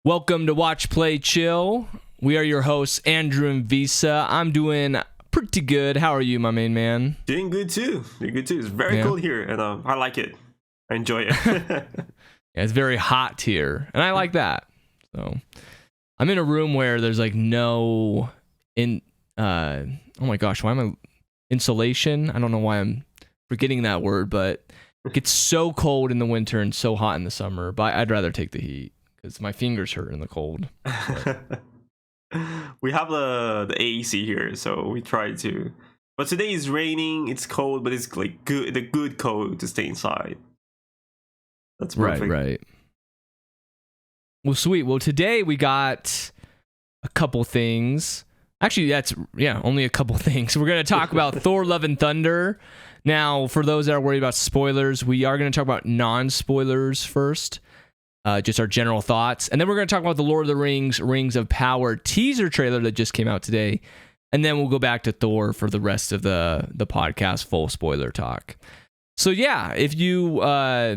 Welcome to Watch, Play, Chill. We are your hosts, Andrew and Vissaw. I'm doing pretty good. How are you, my main man? Doing good too. It's very cold here, and I like it. I enjoy it. Yeah, it's very hot here, and I like that. So, I'm in a room where there's like no oh my gosh, why am I insulation? I don't know why I'm forgetting that word, but it gets so cold in the winter and so hot in the summer. But I'd rather take the heat because my fingers hurt in the cold. We have the AC here, so we try to. But today is raining. It's cold, but it's like the good cold to stay inside. That's perfect. Right. Well, sweet. Well, today we got a couple things. Actually, only a couple things. We're going to talk about Thor: Love and Thunder. Now, for those that are worried about spoilers, we are going to talk about non-spoilers first. Just our general thoughts. And then we're going to talk about the Lord of the Rings, Rings of Power teaser trailer that just came out today. And then we'll go back to Thor for the rest of the podcast, full spoiler talk. So yeah, if you are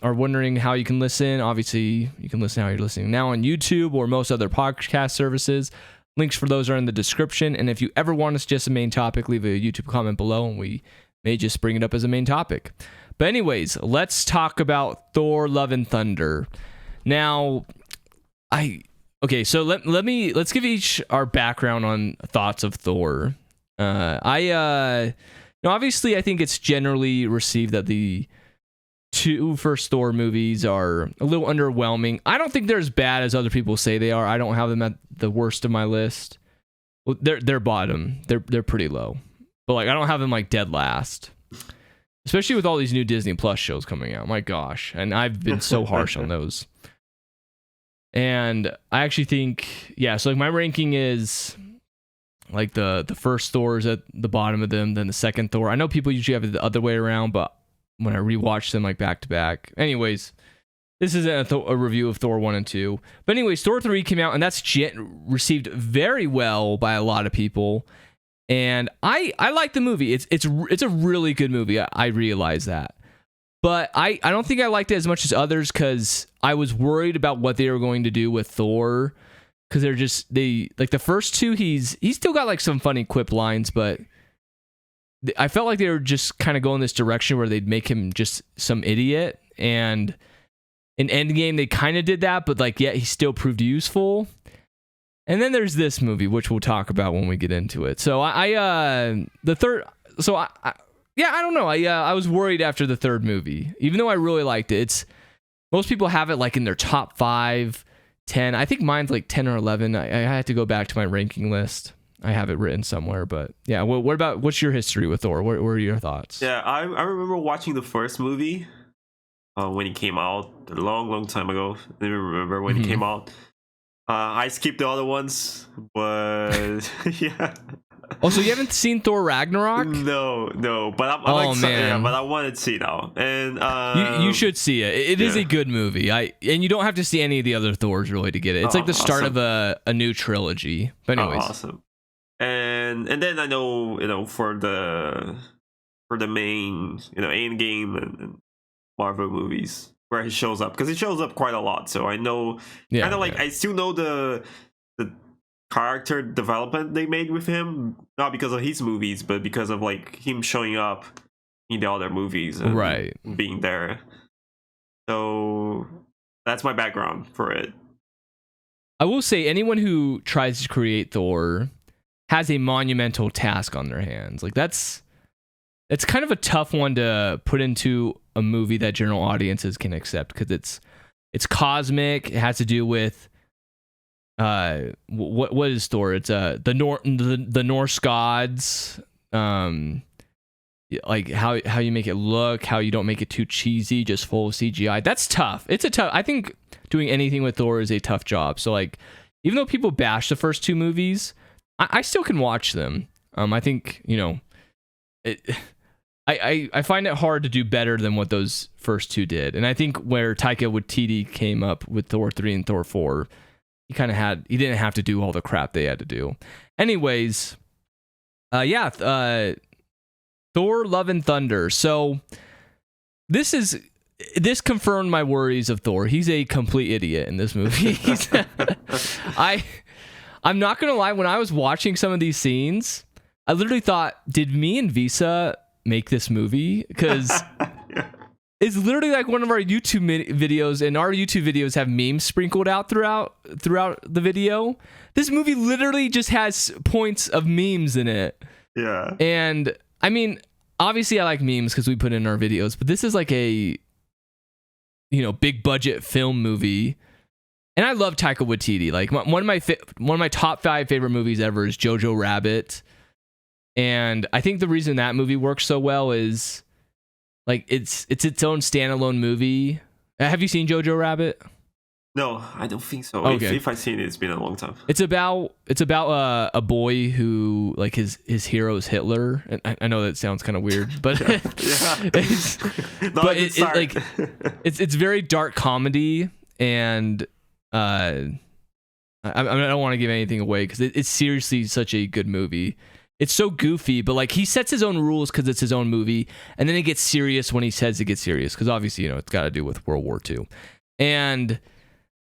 wondering how you can listen, obviously you can listen how you're listening now on YouTube or most other podcast services. Links for those are in the description. And if you ever want to suggest a main topic, leave a YouTube comment below and we may just bring it up as a main topic. But anyways, let's talk about Thor: Love and Thunder. Now, let's give each our background on thoughts of Thor. Obviously I think it's generally received that the two first Thor movies are a little underwhelming. I don't think they're as bad as other people say they are. I don't have them at the worst of my list. Well, they're bottom. They're pretty low. But like I don't have them like dead last. Especially with all these new Disney Plus shows coming out. My gosh. And I've been so harsh on those. And I actually think, so like my ranking is like the first Thor is at the bottom of them, then the second Thor. I know people usually have it the other way around, but when I rewatch them like back to back. Anyways, this isn't a review of Thor 1 and 2. But anyways, Thor 3 came out and that's received very well by a lot of people. And I like the movie. It's a really good movie. I realize that. But I don't think I liked it as much as others because I was worried about what they were going to do with Thor. Because they like the first two, he's still got like some funny quip lines, but I felt like they were just kind of going this direction where they'd make him just some idiot. And in Endgame, they kind of did that, but like, yet he still proved useful. And then there's this movie, which we'll talk about when we get into it. So I don't know. I was worried after the third movie, even though I really liked it. Most people have it like in their top 5, 10. I think mine's like 10 or 11. I had to go back to my ranking list. I have it written somewhere, but yeah. What's your history with Thor? What are your thoughts? Yeah, I remember watching the first movie when it came out a long time ago. I don't remember when it came out. I skipped the other ones, but yeah. Oh, so you haven't seen Thor Ragnarok? No, but I'm excited. Man. Yeah, but I want to see now, and you should see it. It is a good movie. And you don't have to see any of the other Thors really to get it. It's like the start of a new trilogy. But anyways, awesome. And then I know for the main Endgame and Marvel movies where he shows up, because he shows up quite a lot, so I know I still know the character development they made with him, not because of his movies but because of like him showing up in the other movies and being there. So that's my background for it. I will say anyone who tries to create Thor has a monumental task on their hands. Like it's kind of a tough one to put into a movie that general audiences can accept, because it's cosmic. It has to do with what is Thor? It's the Norse gods. Like how you make it look, how you don't make it too cheesy, just full of CGI. That's tough. I think doing anything with Thor is a tough job. So like, even though people bash the first two movies, I still can watch them. I think I find it hard to do better than what those first two did. And I think where Taika Waititi came up with Thor 3 and Thor 4, he didn't have to do all the crap they had to do. Anyways, Thor: Love and Thunder. So this is this confirmed my worries of Thor. He's a complete idiot in this movie. I'm not gonna lie. When I was watching some of these scenes, I literally thought, did me and Vissaw make this movie? Because it's literally like one of our YouTube videos, and our YouTube videos have memes sprinkled out throughout the video. This movie literally just has points of memes in it. Yeah. And I mean, obviously I like memes because we put in our videos, but this is like a, big budget film movie. And I love Taika Waititi. Like one of my top 5 favorite movies ever is Jojo Rabbit. And I think the reason that movie works so well is like it's its own standalone movie. Have you seen Jojo Rabbit? No, I don't think so. Okay. If I've seen it, it's been a long time. It's about a boy who, like, his hero is Hitler. And I know that sounds kind of weird, but it's very dark comedy, and I don't want to give anything away because it's seriously such a good movie. It's so goofy, but like he sets his own rules because it's his own movie, and then it gets serious when he says it gets serious because obviously it's got to do with World War II, and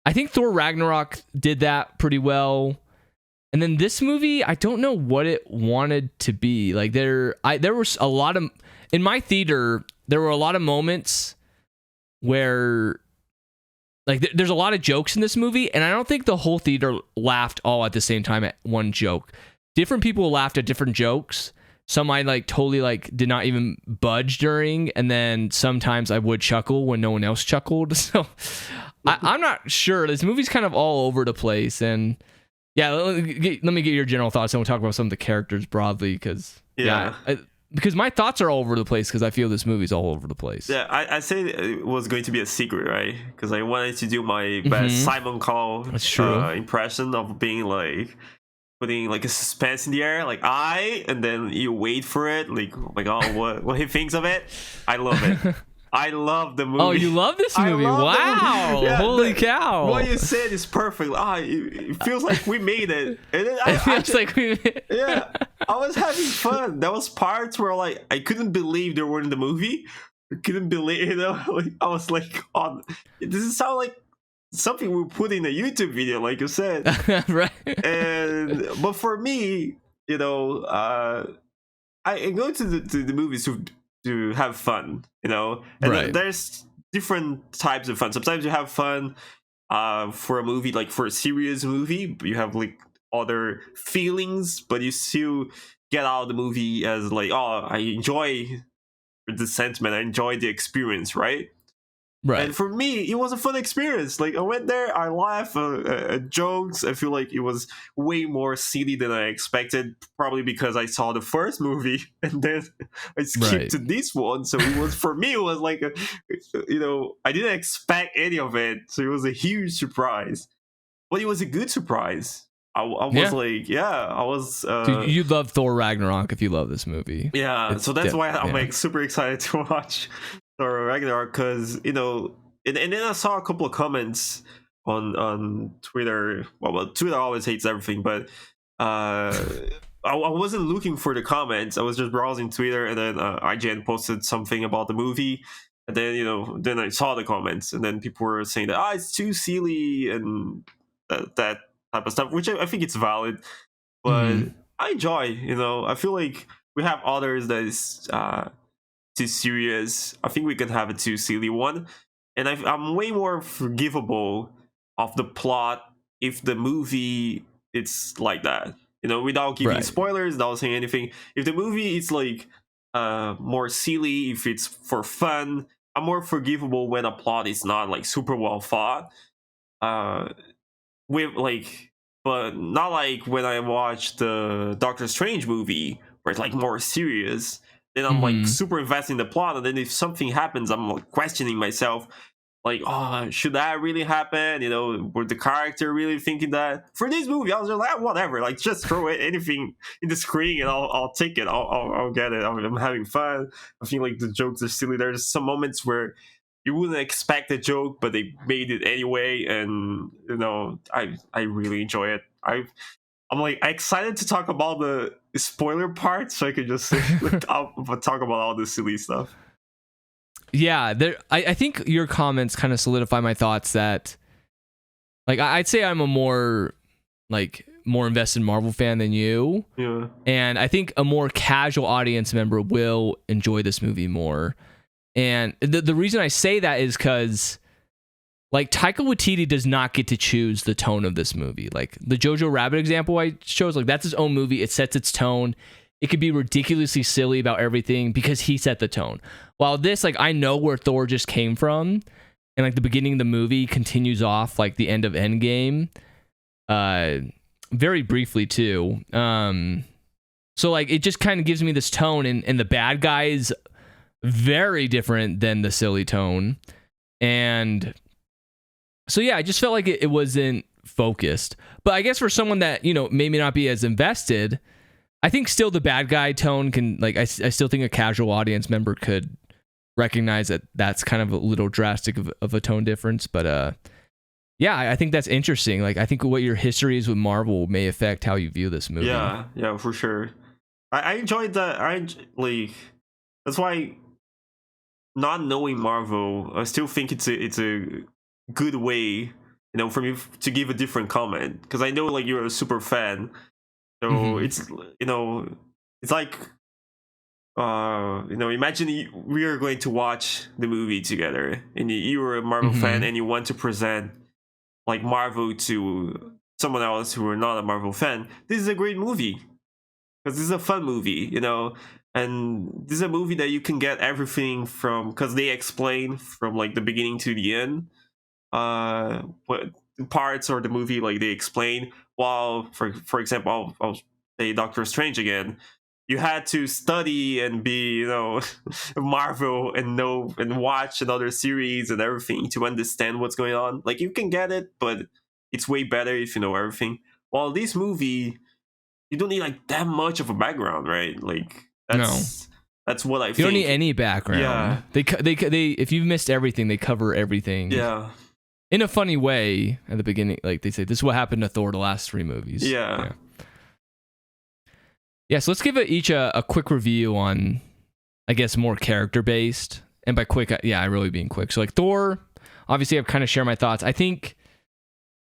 I think Thor Ragnarok did that pretty well. And then this movie, I don't know what it wanted to be. Like there was a lot of, in my theater, there were a lot of moments where like there's a lot of jokes in this movie, and I don't think the whole theater laughed all at the same time at one joke. Different people laughed at different jokes. Some I like totally like did not even budge during, and then sometimes I would chuckle when no one else chuckled. So I'm not sure. This movie's kind of all over the place, and yeah, let me get your general thoughts, and we'll talk about some of the characters broadly, because because my thoughts are all over the place because I feel this movie's all over the place. Yeah, I said it was going to be a secret, right? Because I wanted to do my best Simon Cowell impression of being like putting like a suspense in the air, like and then you wait for it, like, oh my god, what he thinks of it. I love it. I love the movie. Oh, you love this movie? Wow. Movie. Yeah, holy cow. What you said is perfect. It feels like we made it. And then it feels like we made it. Yeah. I was having fun. There was parts where like I couldn't believe they were in the movie. I couldn't believe, like, I was like, oh, it doesn't sound like something we put in a YouTube video, like you said. Right. But for me, I go to the movies to have fun, and right. There's different types of fun. Sometimes you have fun for a movie, like for a serious movie, you have like other feelings, but you still get out of the movie as like, oh, I enjoy the sentiment, I enjoy the experience, right? Right. And for me, it was a fun experience. Like I went there, I laughed at jokes. I feel like it was way more silly than I expected, probably because I saw the first movie and then I skipped to this one. So it was, for me, it was like I didn't expect any of it. So it was a huge surprise, but it was a good surprise. I was I was. Dude, you love Thor Ragnarok if you love this movie. Yeah, so that's why I'm like super excited to watch Thor Ragnarok, because and then I saw a couple of comments on Twitter. Well, Twitter always hates everything, but I wasn't looking for the comments. I was just browsing Twitter, and then IGN posted something about the movie, and then then I saw the comments, and then people were saying that it's too silly and that type of stuff, which I think it's valid, but I enjoy. I feel like we have others that is too serious. I think we can have a too silly one, and I'm way more forgivable of the plot if the movie it's like that. Without giving spoilers, without saying anything. If the movie is like more silly, if it's for fun, I'm more forgivable when a plot is not like super well thought. But not like when I watched the Doctor Strange movie where it's like more serious. Then I'm like super invested in the plot, and then if something happens, I'm like questioning myself, like, oh, should that really happen? Were the character really thinking that? For this movie, I was just like, whatever, like just throw anything in the screen and I'll take it. I'll get it. I'm having fun. I feel like the jokes are silly. There's some moments where you wouldn't expect a joke, but they made it anyway, and I really enjoy it. I'm like excited to talk about the spoiler part, so I can just talk about all the silly stuff. Yeah, I think your comments kind of solidify my thoughts that, like, I'd say I'm a more invested Marvel fan than you. Yeah. And I think a more casual audience member will enjoy this movie more. And the reason I say that is because, like, Taika Waititi does not get to choose the tone of this movie. Like, the Jojo Rabbit example I chose, like, that's his own movie. It sets its tone. It could be ridiculously silly about everything because he set the tone. While this, like, I know where Thor just came from. And, like, the beginning of the movie continues off, like, the end of Endgame. Very briefly, too. So, like, it just kind of gives me this tone. And the bad guy is very different than the silly tone. And so, yeah, I just felt like it wasn't focused. But I guess for someone that, you know, maybe not be as invested, I think still the bad guy tone can, like, I still think a casual audience member could recognize that that's kind of a little drastic of a tone difference. But yeah, I think that's interesting. Like, I think what your history is with Marvel may affect how you view this movie. Yeah, for sure. I enjoyed that. That's why, not knowing Marvel, I still think it's a good way, you know, for me to give a different comment, because I know, like, you're a super fan. So it's, you know, it's like, you know, imagine we are going to watch the movie together, and you were a Marvel fan, and you want to present, like, Marvel to someone else who are not a Marvel fan. This is a great movie because this is a fun movie, you know, and this is a movie that you can get everything from, because they explain from, like, the beginning to the end. What parts of the movie, like, they explain. While, for example, I'll say Doctor Strange again. You had to study and be, you know, Marvel and know and watch another series and everything to understand what's going on. Like, you can get it, but it's way better if you know everything. While this movie, you don't need, like, that much of a background, right? Like, that's what I think. You don't need any background. Yeah. They if you've missed everything, they cover everything. Yeah. In a funny way at the beginning, like, they say, this is what happened to Thor the last 3 movies. Yeah. Yeah, so let's give each a quick review on, I guess, more character-based. And by quick, I really being quick. So, like, Thor, obviously, I've kind of shared my thoughts. I think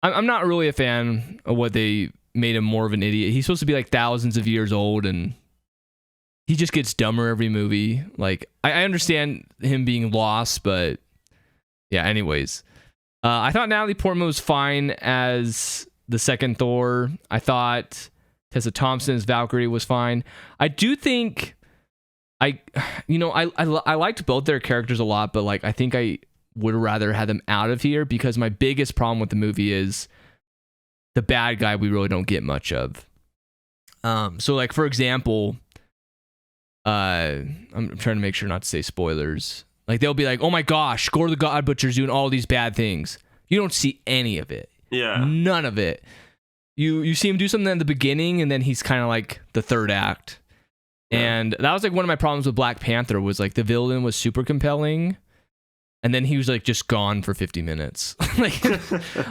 I'm not really a fan of what they made him more of an idiot. He's supposed to be, like, thousands of years old, and he just gets dumber every movie. Like, I understand him being lost, but yeah, anyways. I thought Natalie Portman was fine as the second Thor. I thought Tessa Thompson as Valkyrie was fine. I do think I liked both their characters a lot, but, like, I think I would rather have them out of here because my biggest problem with the movie is the bad guy we really don't get much of. So, like, for example, I'm trying to make sure not to say spoilers. Like, they'll be like, oh my gosh, Gore the God Butcher's doing all these bad things. You don't see any of it. Yeah. None of it. You see him do something at the beginning, and then he's kind of like the third act. Yeah. And that was, like, one of my problems with Black Panther was, like, the villain was super compelling, and then he was, like, just gone for 50 minutes.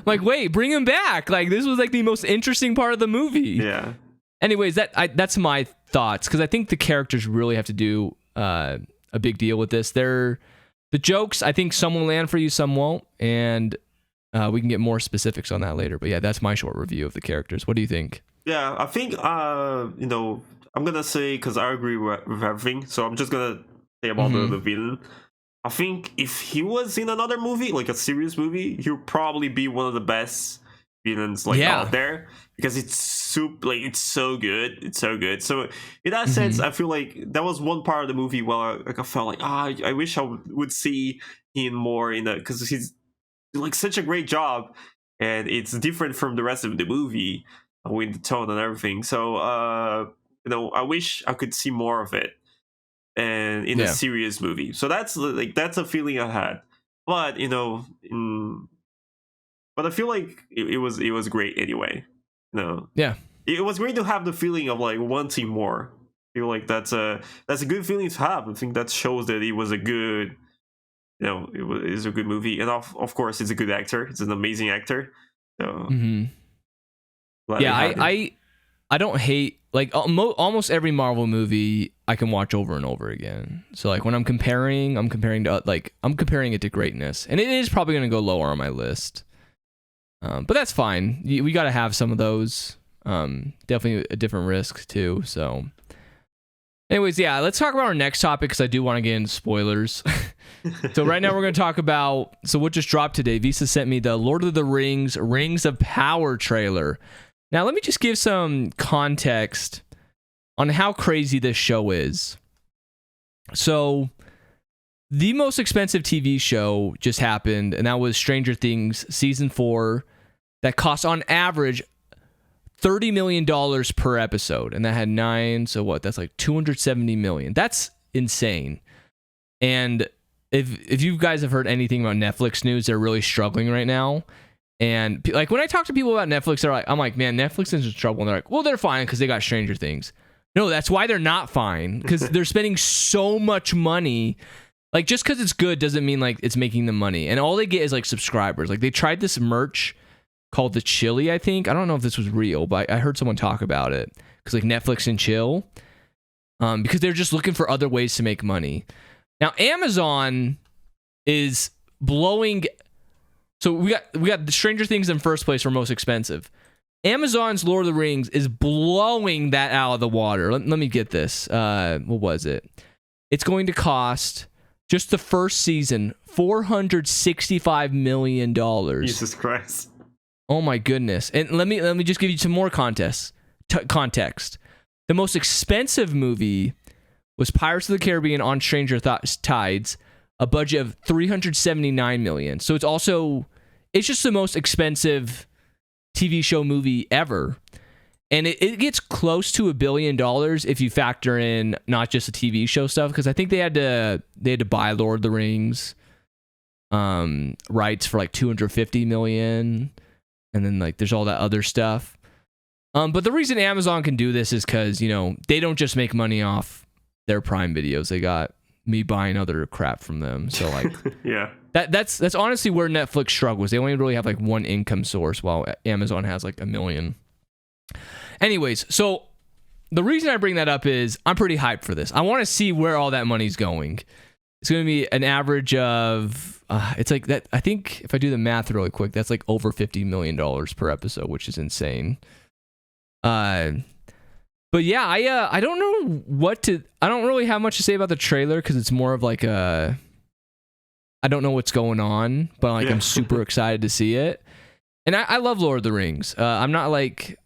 like, wait, bring him back. Like, this was, like, the most interesting part of the movie. Yeah. Anyways, that's my thoughts, because I think the characters really have to do a big deal with this. The jokes, I think some will land for you, some won't, and we can get more specifics on that later. But yeah, that's my short review of the characters. What do you think? Yeah, I think you know, I'm gonna say, because I agree with everything, so I'm just gonna say about the villain. I think if he was in another movie, like a serious movie, he would probably be one of the best villains, like, out there, because it's so good. It's so good. So in that sense, I feel like that was one part of the movie where I felt like, I wish I would see him more in that, because he's, like, such a great job, and it's different from the rest of the movie with the tone and everything. So you know, I wish I could see more of it and in a serious movie. So that's a feeling I had. But, you know, but I feel like it was great anyway. No. Yeah. It was great to have the feeling of, like, wanting more. I feel like that's a good feeling to have. I think that shows that it was a good, you know, it's a good movie, and of course, it's a good actor. It's an amazing actor. So, yeah, I don't hate like almost every Marvel movie I can watch over and over again. So like when I'm comparing it to greatness, and it is probably going to go lower on my list. But that's fine. We got to have some of those. Definitely a different risk too. So, anyways, yeah, let's talk about our next topic because I do want to get into spoilers. So right now we're going to talk about what just dropped today. Vissaw sent me the Lord of the Rings: Rings of Power trailer. Now let me just give some context on how crazy this show is. So, the most expensive TV show just happened, and that was Stranger Things Season 4, that cost on average $30 million per episode, and that had 9, so what? That's like $270 million. That's insane. And if you guys have heard anything about Netflix news, they're really struggling right now. And like when I talk to people about Netflix, I'm like, man, Netflix is in trouble. And they're like, well, they're fine because they got Stranger Things. No, that's why they're not fine, because they're spending so much money. Like, just because it's good doesn't mean like it's making them money. And all they get is like subscribers. Like, they tried this merch called the Chili, I think. I don't know if this was real, but I heard someone talk about it. Because like Netflix and chill. Because they're just looking for other ways to make money. Now, Amazon is blowing. So we got the Stranger Things in first place for most expensive. Amazon's Lord of the Rings is blowing that out of the water. Let me get this. What was it? It's going to cost, just the first season, $465 million. Jesus Christ. Oh my goodness. And let me just give you some more context. The most expensive movie was Pirates of the Caribbean on Stranger Tides, a budget of $379 million. So it's just the most expensive TV show movie ever. And it gets close to $1 billion if you factor in not just the TV show stuff, because I think they had to buy Lord of the Rings rights for like $250 million, and then like there's all that other stuff. But the reason Amazon can do this is because, you know, they don't just make money off their Prime videos. They got me buying other crap from them. So like, yeah, that's honestly where Netflix struggles. They only really have like one income source, while Amazon has like 1 million. Anyways, so the reason I bring that up is I'm pretty hyped for this. I want to see where all that money's going. It's going to be an average of it's like that. I think if I do the math really quick, that's like over $50 million per episode, which is insane. But yeah, I don't know I don't really have much to say about the trailer, because it's more of like I don't know what's going on, but like, yeah. I'm super excited to see it. And I love Lord of the Rings. I'm not like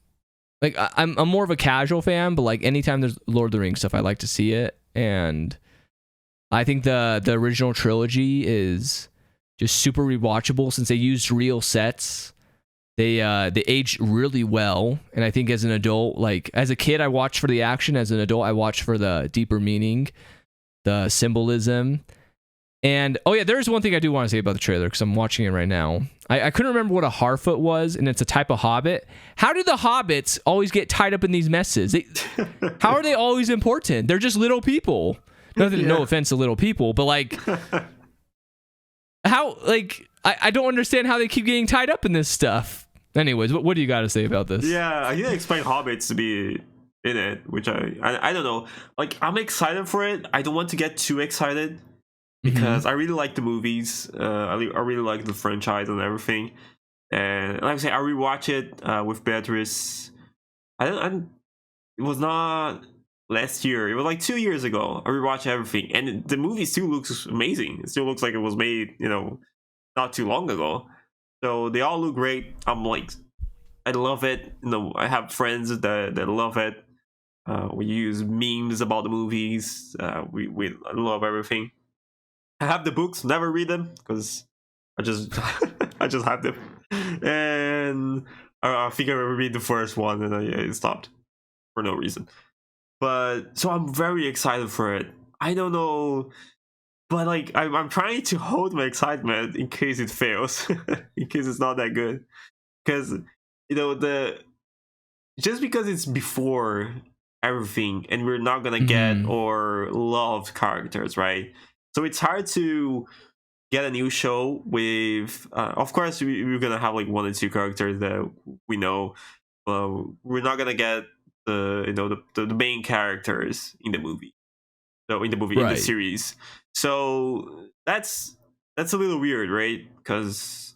I'm more of a casual fan, but like anytime there's Lord of the Rings stuff, I like to see it. And I think the original trilogy is just super rewatchable, since they used real sets. They aged really well, and I think as an adult, like as a kid, I watched for the action. As an adult, I watched for the deeper meaning, the symbolism. And oh yeah, there's one thing I do want to say about the trailer, because I'm watching it right now. I couldn't remember what a Harfoot was, and it's a type of hobbit. How do the hobbits always get tied up in these messes? How are they always important? They're just little people. No offense to little people, but like, how, like, I don't understand how they keep getting tied up in this stuff. Anyways, what do you got to say about this? Yeah, I didn't expect hobbits to be in it, which I don't know. Like, I'm excited for it. I don't want to get too excited, because I really like the movies. I really like the franchise and everything. And like I say, I rewatch it with Beatrice. It was not last year. It was like 2 years ago. I rewatched everything, and the movie still looks amazing. It still looks like it was made, not too long ago. So they all look great. I'm like, I love it. I have friends that love it. We use memes about the movies. We love everything. I have the books, never read them, because I just I just have them. And I think I read the first one, and I stopped for no reason. But so I'm very excited for it. I don't know, but like I'm trying to hold my excitement in case it fails, in case it's not that good. Because just because it's before everything, and we're not gonna get or love characters, right? So it's hard to get a new show with. Of course, we're gonna have like 1 or 2 characters that we know. We're not gonna get the main characters in the movie. So in the movie, in the Right. series. So that's a little weird, right? Because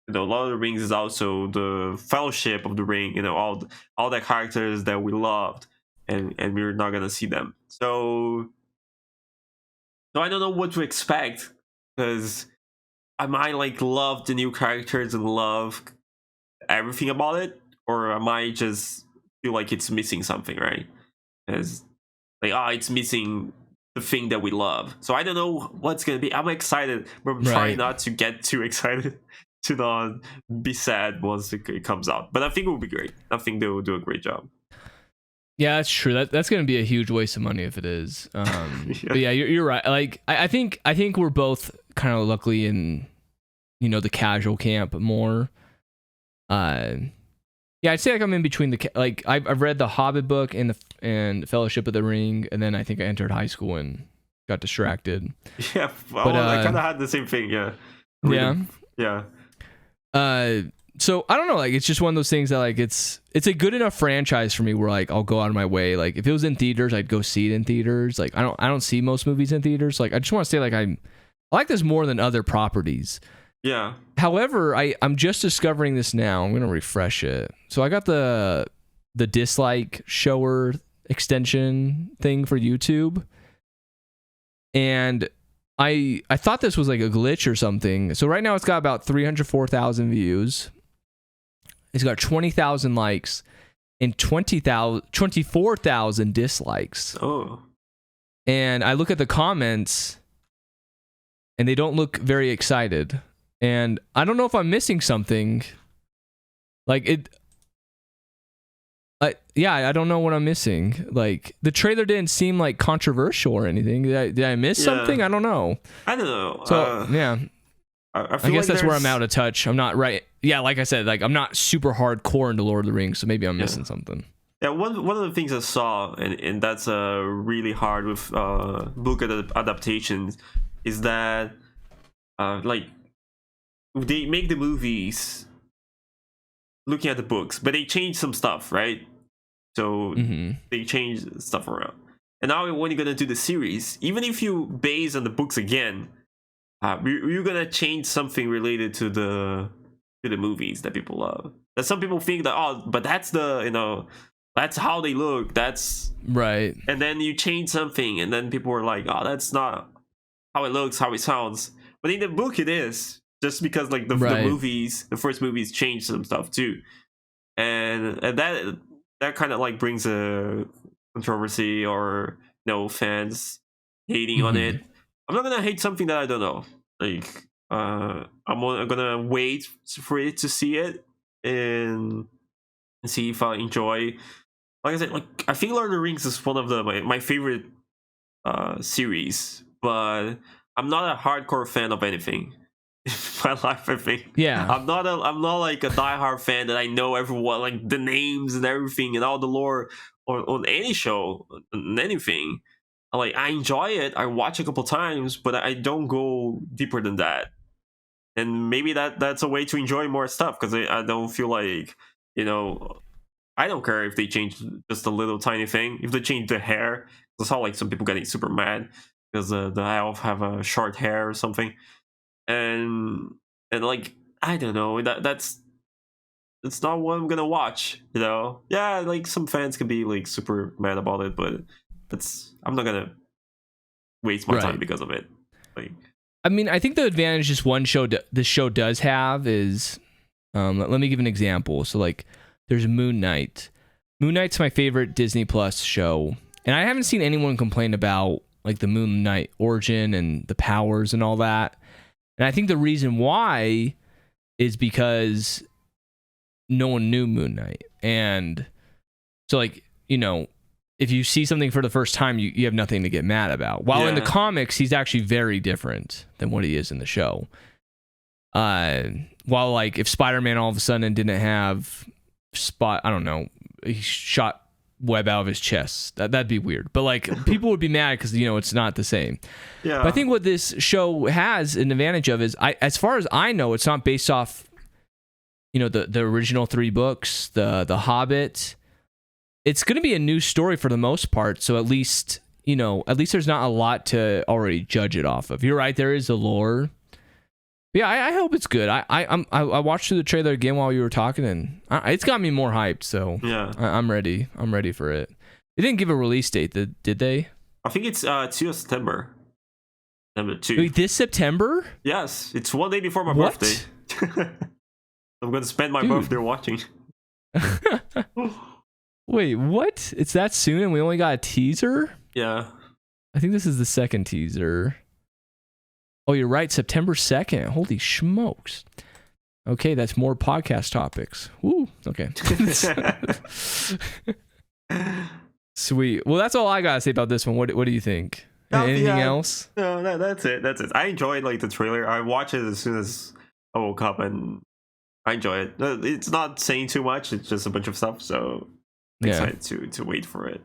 Lord of the Rings is also the Fellowship of the Ring. All the characters that we loved, and we're not gonna see them. So I don't know what to expect, because I might like love the new characters and love everything about it, or I might just feel like it's missing something, right? Because like, it's missing the thing that we love. So I don't know what's gonna be. I'm excited, but I'm trying not to get too excited to not be sad once it comes out. But I think it will be great. I think they will do a great job. Yeah, that's true. That's going to be a huge waste of money if it is. But yeah, you're right. Like I think we're both kind of luckily in the casual camp more. Yeah, I'd say like I'm in between like I've read the Hobbit book and the Fellowship of the Ring, and then I think I entered high school and got distracted. Yeah, but I kind of had the same thing. Yeah. Yeah. So I don't know, like it's just one of those things that like it's a good enough franchise for me where like I'll go out of my way. Like if it was in theaters, I'd go see it in theaters. Like I don't see most movies in theaters. Like I just want to say like I like this more than other properties. Yeah. However, I'm just discovering this now. I'm gonna refresh it. So I got the dislike shower extension thing for YouTube, and I thought this was like a glitch or something. So right now it's got about 304,000 views. It's got 20,000 likes and 24,000 dislikes. Oh. And I look at the comments, and they don't look very excited. And I don't know if I'm missing something. Like it. I don't know what I'm missing. Like the trailer didn't seem like controversial or anything. Did I miss something? I don't know. I don't know. So yeah, I guess that's where I'm out of touch. I'm not right. Yeah, like I said, like I'm not super hardcore into Lord of the Rings, so maybe I'm missing something. Yeah, one of the things I saw, and that's really hard with book adaptations, is that like they make the movies looking at the books, but they change some stuff, right? So they change stuff around. And now when you're gonna do the series, even if you base on the books again, you're gonna change something related to the movies that people love. That some people think that but that's that's how they look. That's right. And then you change something, and then people are like, that's not how it looks, how it sounds. But in the book, it is, just because like the movies, the first movies changed some stuff too, and that kind of like brings a controversy or fans hating on it. I'm not gonna hate something that I don't know. Like I'm gonna wait for it to see it and see if I enjoy. Like I said, like I think Lord of the Rings is one of my favorite series, but I'm not a hardcore fan of anything in my life. I think. Yeah. I'm not like a diehard fan that I know everyone, like the names and everything and all the lore on any show, on anything. Like I enjoy it. I watch a couple times, but I don't go deeper than that. And maybe that's a way to enjoy more stuff, because I don't feel like I don't care if they change just a little tiny thing. If they change the hair, I saw like some people getting super mad because the elf have a short hair or something, and like I don't know, that's not what I'm gonna watch. Yeah, like some fans can be like super mad about it, but I'm not gonna waste my time because of it. Like, I mean, I think the advantage this show does have is, let me give an example. So like, there's Moon Knight. Moon Knight's my favorite Disney Plus show, and I haven't seen anyone complain about like the Moon Knight origin and the powers and all that. And I think the reason why is because no one knew Moon Knight, and so like if you see something for the first time, you have nothing to get mad about. While in the comics, he's actually very different than what he is in the show. While like if Spider-Man all of a sudden didn't have I don't know, he shot web out of his chest, that'd be weird. But like people would be mad because it's not the same. Yeah. But I think what this show has an advantage of is, as far as I know, it's not based off the original 3 books, the Hobbit, it's going to be a new story for the most part. So at least there's not a lot to already judge it off of. You're right, there is a lore. Yeah, I hope it's good. I watched through the trailer again while you were talking, and it's got me more hyped. So yeah, I'm ready. I'm ready for it. They didn't give a release date, did they? I think it's 2 September. Number 2. Wait, this September? Yes, it's one day before my What? birthday. I'm gonna spend my Dude. birthday watching. Wait, what? It's that soon, and we only got a teaser? Yeah. I think this is the second teaser. Oh, you're right. September 2nd. Holy smokes. Okay, that's more podcast topics. Woo. Okay. Sweet. Well, that's all I gotta say about this one. What do you think? Anything else? No, that's it. That's it. I enjoyed the trailer. I watched it as soon as I woke up, and I enjoy it. It's not saying too much. It's just a bunch of stuff. So I'm excited to wait for it.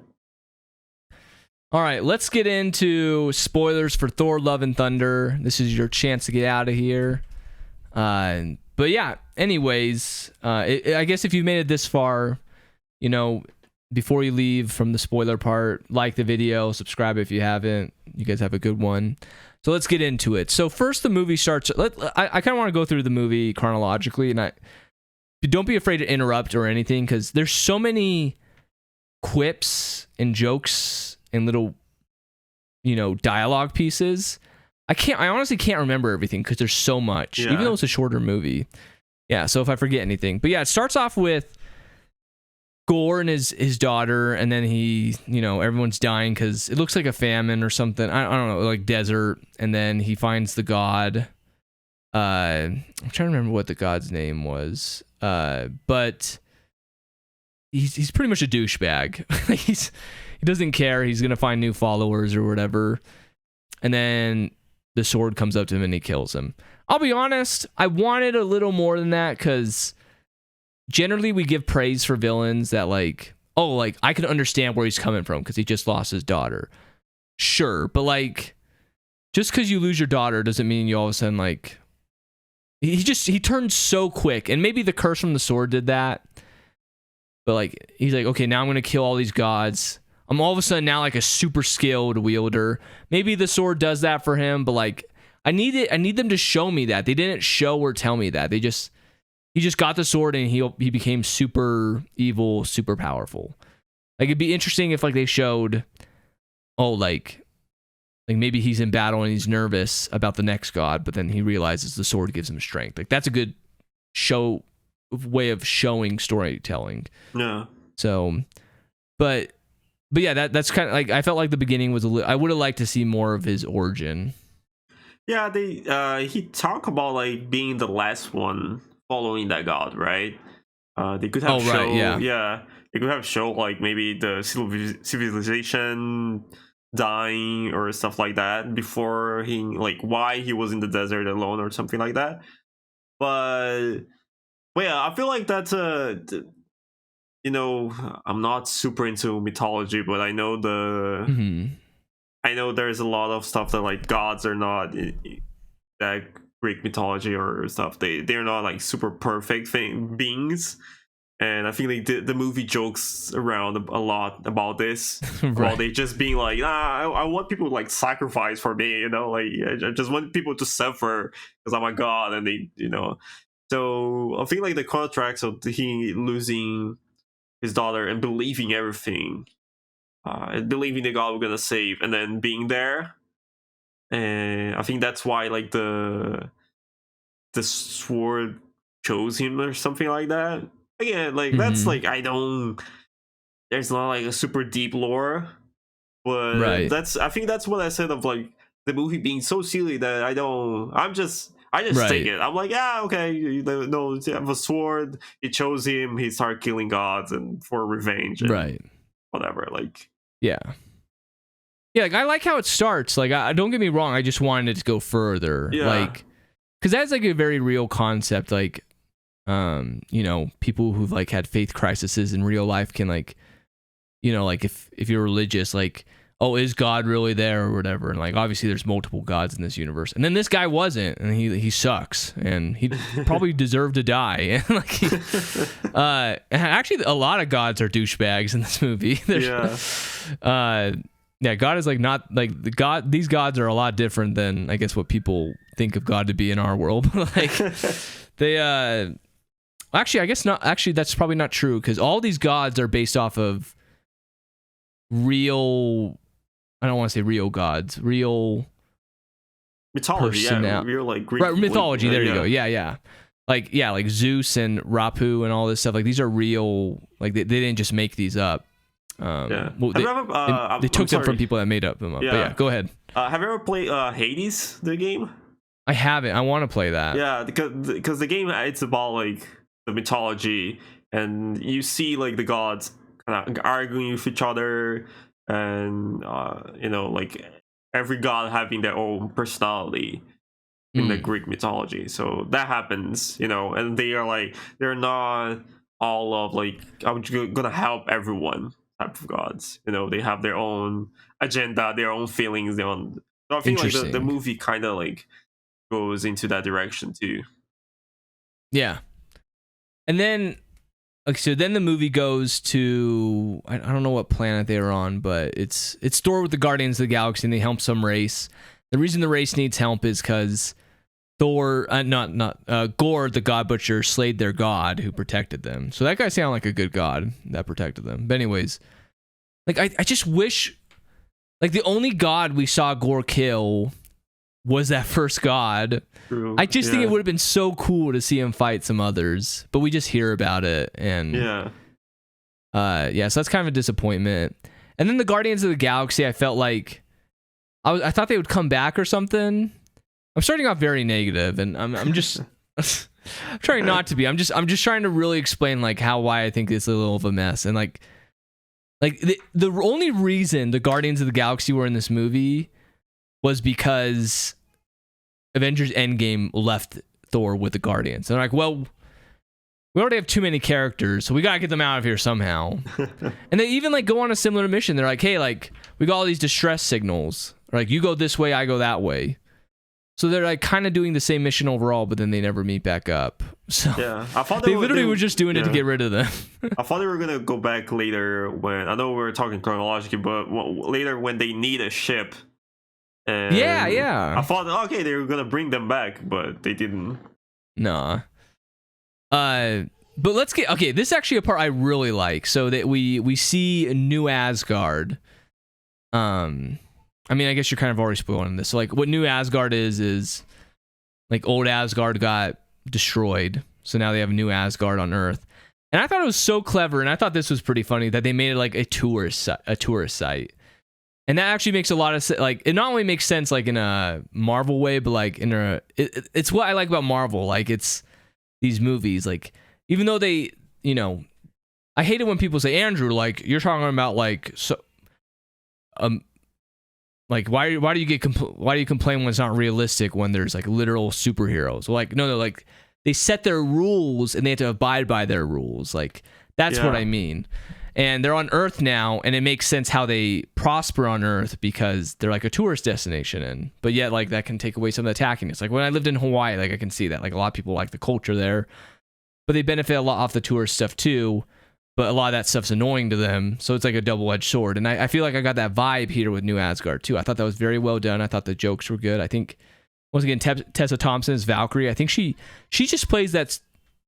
All right, let's get into spoilers for Thor: Love and Thunder. This is your chance to get out of here. But yeah, anyways, I guess if you've made it this far, before you leave from the spoiler part, like the video, subscribe if you haven't. You guys have a good one. So let's get into it. So first, the movie starts. I kind of want to go through the movie chronologically, and don't be afraid to interrupt or anything, because there's so many quips and jokes and little dialogue pieces. I honestly can't remember everything because there's so much, even though it's a shorter movie. Yeah, so if I forget anything. But yeah, it starts off with Gore and his daughter, and then everyone's dying because it looks like a famine or something. I don't know, like desert. And then he finds the god. I'm trying to remember what the god's name was. But he's pretty much a douchebag. He doesn't care. He's gonna find new followers or whatever. And then the sword comes up to him and he kills him. I'll be honest, I wanted a little more than that, because generally we give praise for villains that I can understand where he's coming from because he just lost his daughter. Sure, but just because you lose your daughter doesn't mean you all of a sudden he turned so quick, and maybe the curse from the sword did that. But he's like, okay, now I'm gonna kill all these gods. I'm all of a sudden now a super skilled wielder. Maybe the sword does that for him, but I need them to show me that. They didn't show or tell me that. He just got the sword and he became super evil, super powerful. It'd be interesting if they showed, maybe he's in battle and he's nervous about the next god, but then he realizes the sword gives him strength. That's a good way of showing storytelling. No. So, but yeah, that's kind of I felt like the beginning was I would have liked to see more of his origin. Yeah, he talked about being the last one following that god, right? They could have they could have shown maybe the civilization dying or stuff like that before he why he was in the desert alone or something like that. But yeah, I feel like that's I'm not super into mythology, but I know I know there's a lot of stuff that gods are not that Greek mythology or stuff. They're not super perfect beings, and I think the movie jokes around a lot about this. Right. About they just being I want people to sacrifice for me, I just want people to suffer because I'm a god, and they So I think the contracts of he losing his daughter and believing everything, and believing the god we're gonna save, and then being there, and I think that's why the sword chose him or something like that. Again, that's I don't. There's not a super deep lore, but right. I think that's what I said of the movie being so silly that I just right. take it. I'm okay. No, you have a sword. He chose him. He started killing gods and for revenge. And right. Whatever. Yeah. Yeah. I like how it starts. I don't get me wrong. I just wanted it to go further. Yeah. Because that's a very real concept. People who've had faith crises in real life can if you're religious, oh, is God really there or whatever? And like obviously there's multiple gods in this universe, and then this guy wasn't, and he sucks, and he probably deserved to die. And like actually a lot of gods are douchebags in this movie. Yeah, God is like not like the God. These gods are a lot different than I guess what people think of God to be in our world. Like they actually I guess not. Actually, that's probably not true because all these gods are based off of real. I don't want to say real gods. Real mythology. Yeah, real like Greek mythology. There you go. Yeah. Like Zeus and Rapu and all this stuff. Like these are real. Like they didn't just make these up. Well, they took them from people that made them up. Yeah. But yeah, go ahead. Have you ever played Hades, the game? I haven't. I want to play that. Yeah, because the game, it's about like the mythology, and you see like the gods kind of arguing with each other, and like every god having their own personality in the Greek mythology. So that happens, and they're not all of like I'm gonna help everyone type of gods. They have their own agenda, their own feelings, their own. So I feel like the movie kind of like goes into that direction too. Yeah, and then so then the movie goes to I don't know what planet they were on, but it's Thor with the Guardians of the Galaxy, and they help some race. The reason the race needs help is because Thor, Gore, the God Butcher, slayed their god who protected them. So that guy sounded like a good god that protected them. But anyways, like I just wish, like the only god we saw Gore kill was that first god. True. I just think it would have been so cool to see him fight some others, but we just hear about it, and so that's kind of a disappointment. And then the Guardians of the Galaxy, I felt like I thought they would come back or something. I'm starting off very negative, and I'm just I'm trying not to be. I'm just trying to really explain like why I think it's a little of a mess, and like the only reason the Guardians of the Galaxy were in this movie was because Avengers Endgame left Thor with the Guardians. And they're like, well, we already have too many characters, so we gotta get them out of here somehow. And they even like go on a similar mission. They're like, hey, like we got all these distress signals. Or, like you go this way, I go that way. So they're like kind of doing the same mission overall, but then they never meet back up. So I thought they literally were just doing it to get rid of them. I thought they were gonna go back later when I know we were talking chronologically, but later when they need a ship. And yeah. I thought okay they were gonna bring them back, but they didn't. Nah. But let's get okay. This is actually a part I really like. So that we see New Asgard. I mean, I guess you're kind of already spoiling this. So, like, what New Asgard is like old Asgard got destroyed, so now they have New Asgard on Earth. And I thought it was so clever, and I thought this was pretty funny that they made it like a tourist site, and that actually makes a lot of sense. Like, it not only makes sense like in a Marvel way, but like it's what I like about Marvel. Like, it's these movies, like even though they, I hate it when people say, Andrew, like you're talking about like like why do you complain when it's not realistic when there's like literal superheroes? Well, like no, like they set their rules and they have to abide by their rules. Like that's what I mean. And they're on Earth now, and it makes sense how they prosper on Earth because they're like a tourist destination. But yet like that can take away some of the tackiness. Like when I lived in Hawaii, like I can see that like a lot of people like the culture there, but they benefit a lot off the tourist stuff too. But a lot of that stuff's annoying to them, so it's like a double-edged sword. And I feel like I got that vibe here with New Asgard, too. I thought that was very well done. I thought the jokes were good. I think, once again, Tessa Thompson is Valkyrie. I think she just plays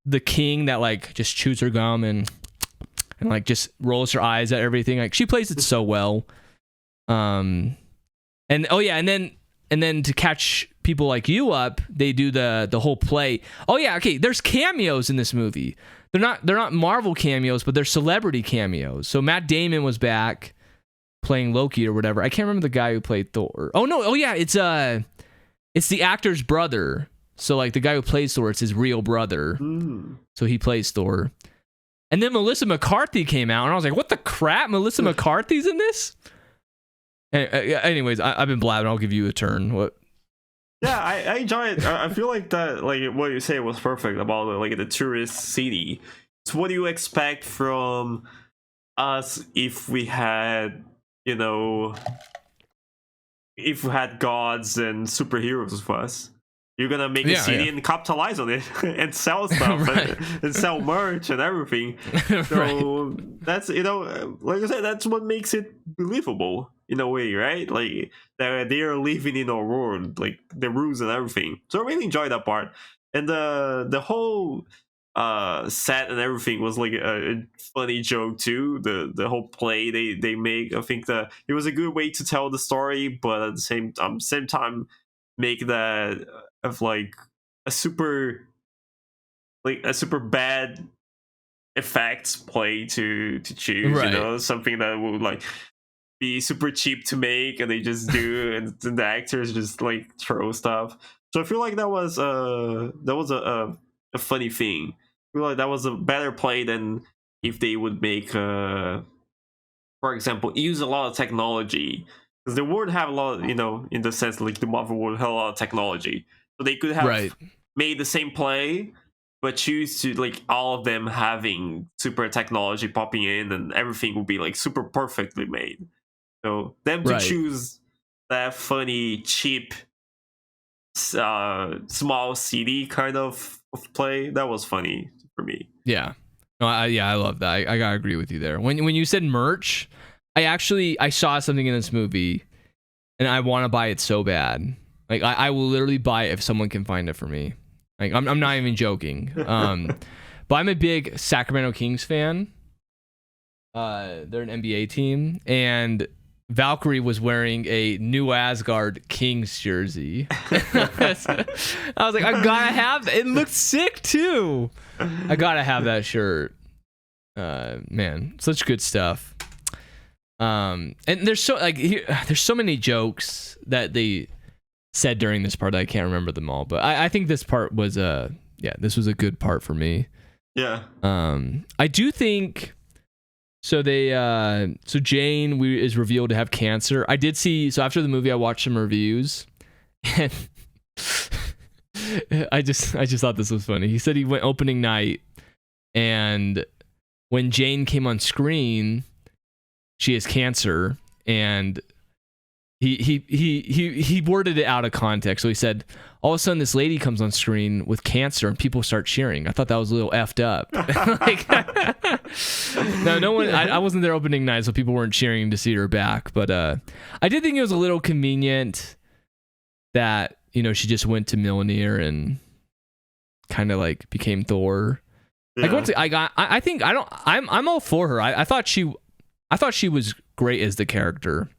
the king that, like, just chews her gum and like, just rolls her eyes at everything. Like, she plays it so well. And then to catch people like you up, they do the whole play. Oh, yeah, okay, there's cameos in this movie. They're not Marvel cameos, but they're celebrity cameos. So Matt Damon was back playing Loki or whatever. I can't remember the guy who played Thor. Oh no, it's the actor's brother. So like the guy who plays Thor, it's his real brother. So he plays Thor. And then Melissa McCarthy came out, and I was like, what the crap? Melissa McCarthy's in this? Anyways, I've been blabbing. I'll give you a turn. What? Yeah, I enjoy it. I feel like that, like what you say was perfect about like the tourist city. It's what you expect from us if we had, you know, if we had gods and superheroes with us, you're gonna make a city and capitalize on it and sell stuff and sell merch and everything. So that's, you know, like I said, that's what makes it believable in a way, right? Like they're living in our world, like the rules and everything. So I really enjoyed that part, and the whole set and everything was like a funny joke too. The whole play they make, I think that it was a good way to tell the story, but at the same time make that of like a super bad effects play to choose, you know, something that would like be super cheap to make, and they just do, and the actors just like throw stuff. So I feel like that was a funny thing. I feel like that was a better play than if they would make, for example, use a lot of technology, because the world have a lot, you know, in the sense like the Marvel world have a lot of technology, so they could have made the same play, but choose to like all of them having super technology popping in, and everything would be like super perfectly made. So them to choose that funny, cheap, small city kind of play, that was funny for me. Yeah. No, I love that. I gotta agree with you there. When you said merch, I saw something in this movie, and I want to buy it so bad. Like I will literally buy it if someone can find it for me. Like I'm not even joking. But I'm a big Sacramento Kings fan. They're an NBA team, and Valkyrie was wearing a New Asgard Kings jersey. I was like, I gotta have that. It looked sick too. I gotta have that shirt. Man, such good stuff. And there's so many jokes that they said during this part that I can't remember them all, but I think this part was this was a good part for me. Yeah. I do think so Jane is revealed to have cancer. I did see, so after the movie I watched some reviews, and I just thought this was funny. He said he went opening night, and when Jane came on screen, she has cancer, and he worded it out of context. So he said, all of a sudden this lady comes on screen with cancer and people start cheering. I thought that was a little effed up. Like, no one, I wasn't there opening night, so people weren't cheering to see her back. But I did think it was a little convenient that, you know, she just went to Mjolnir and kind of like became Thor. Yeah. Like once I'm all for her. I thought she was great as the character.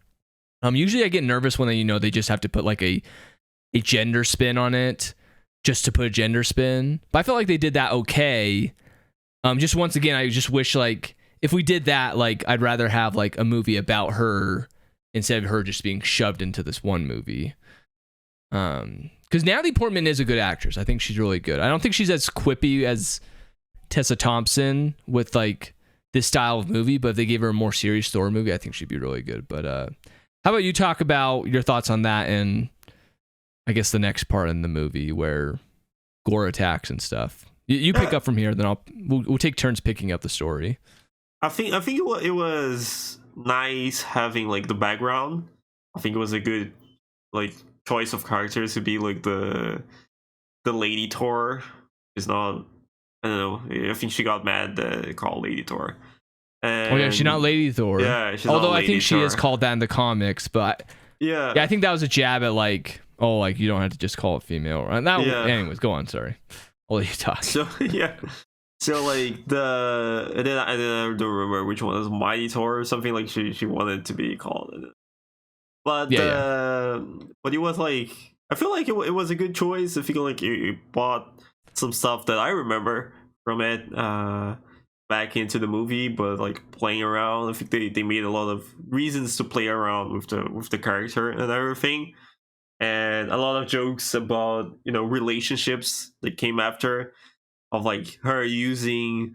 Usually I get nervous when they just have to put like a gender spin on it, just to put a gender spin. But I felt like they did that okay. Just once again, I just wish like if we did that, like I'd rather have like a movie about her instead of her just being shoved into this one movie. Because Natalie Portman is a good actress. I think she's really good. I don't think she's as quippy as Tessa Thompson with like this style of movie, but if they gave her a more serious Thor movie, I think she'd be really good. But how about you talk about your thoughts on that and I guess the next part in the movie where gore attacks and stuff. You pick up from here, then we'll take turns picking up the story. I think it was nice having like the background. I think it was a good like choice of characters to be like the Lady Thor. It's not, I don't know. I think she got mad that they called Lady Thor. And she's not Lady Thor. Yeah, she's although not I think she Thor. is called that in the comics, but yeah, I think that was a jab at like, oh, like you don't have to just call it female. Anyways, go on. Sorry, I'll let you talk. So yeah, so like and then I don't remember which one was Mighty Thor or something, like she wanted to be called. But but it was like, I feel like it was a good choice. I feel like it brought some stuff that I remember from it back into the movie, but like playing around, I think they made a lot of reasons to play around with the character and everything, and a lot of jokes about, you know, relationships that came after, of like her using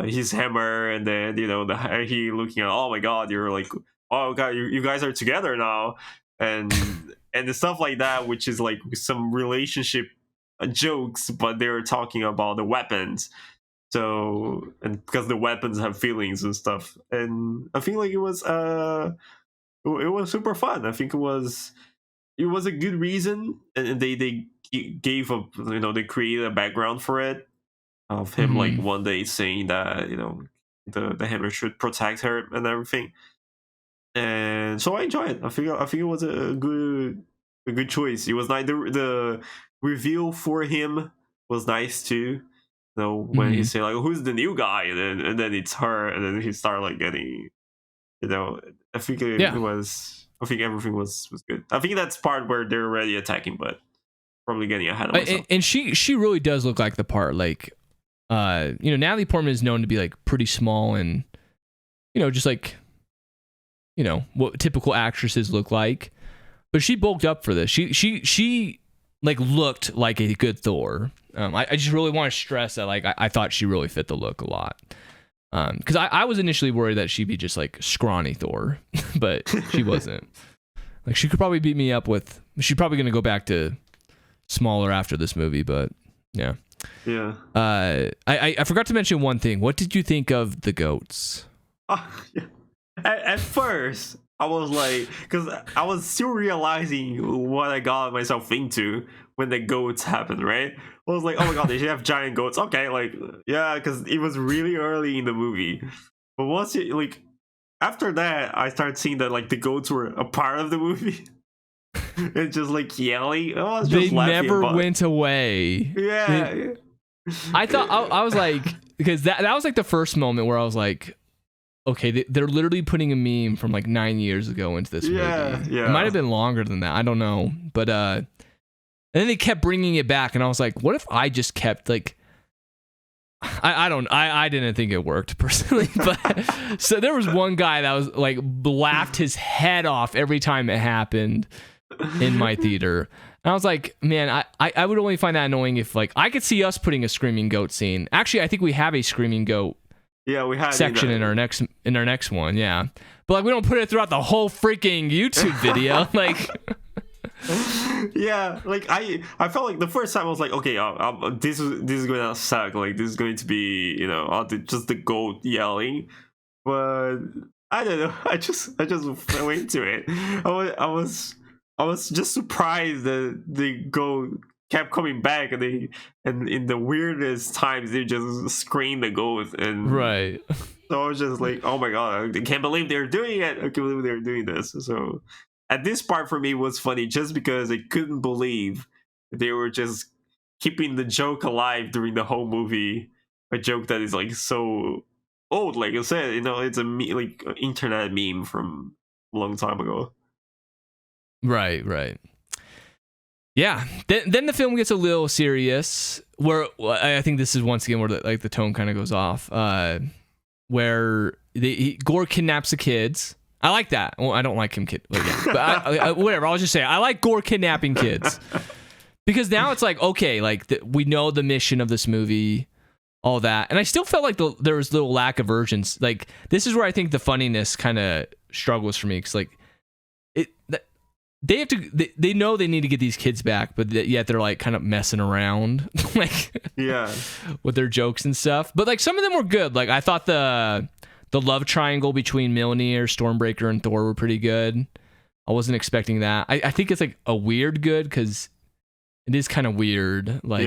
his hammer, and then, you know, he looking at, oh my god, you're like, oh god, you guys are together now, and and the stuff like that, which is like some relationship jokes, but they were talking about the weapons. So, and because the weapons have feelings and stuff, and I feel like it was super fun. I think it was a good reason, and they gave a, they created a background for it, of him like one day saying that, the hammer should protect her and everything. And so I enjoy it. I think it was a good choice. It was like the reveal for him was nice too. When he say like, "Who's the new guy?" and then it's her, and then he started like getting, I think it was. I think everything was good. I think that's part where they're already attacking, but probably getting ahead of myself. And she really does look like the part. Like, Natalie Portman is known to be like pretty small and, just like, what typical actresses look like, but she bulked up for this. She like looked like a good Thor. I just really want to stress that, like, I thought she really fit the look a lot. Because I was initially worried that she'd be just like scrawny Thor, but she wasn't. Like, she could probably beat me up with. She's probably gonna go back to smaller after this movie, but yeah. Yeah. I forgot to mention one thing. What did you think of the goats? At first, I was like, because I was still realizing what I got myself into when the goats happened, right? I was like, oh my god, they should have giant goats. Okay, like, yeah, because it was really early in the movie. But once it, like, after that, I started seeing that, like, the goats were a part of the movie. And just, like, yelling. I was just they never went away. Yeah. I thought, I was like, because that was, like, the first moment where I was like, okay, they're literally putting a meme from, like, 9 years ago into this movie. Yeah. It might have been longer than that. I don't know. But, and then they kept bringing it back, and I was like, what if I just kept, like, I didn't think it worked personally, but so there was one guy that was like laughed his head off every time it happened in my theater. And I was like, man, I would only find that annoying if, like, I could see us putting a screaming goat scene. Actually, I think we have a screaming goat we had section in our next one, yeah. But, like, we don't put it throughout the whole freaking YouTube video. Like, yeah, like I felt like the first time I was like, okay, this is going to suck. Like, this is going to be, just the goat yelling. But I don't know. I just fell into it. I was just surprised that the goat kept coming back, and in the weirdest times they just scream the goat, and right. So I was just like, oh my god, I can't believe they're doing it. I can't believe they're doing this. So at this part for me was funny just because I couldn't believe they were just keeping the joke alive during the whole movie. A joke that is like so old, like I said, it's like internet meme from a long time ago. Right. Yeah. Then the film gets a little serious, where I think this is once again where the tone kind of goes off. Where Gore kidnaps the kids. I like that. Well, I don't like him but whatever. I'll just say I like Gore kidnapping kids, because now it's like, okay, like we know the mission of this movie, all that, and I still felt like there was a little lack of urgency. Like, this is where I think the funniness kind of struggles for me, because like they have to, they know they need to get these kids back, but yet they're like kind of messing around, like, yeah, with their jokes and stuff. But like some of them were good. Like, I thought the love triangle between Mjolnir, Stormbreaker, and Thor were pretty good. I wasn't expecting that. I think it's like a weird good, because it is kind of weird. Like,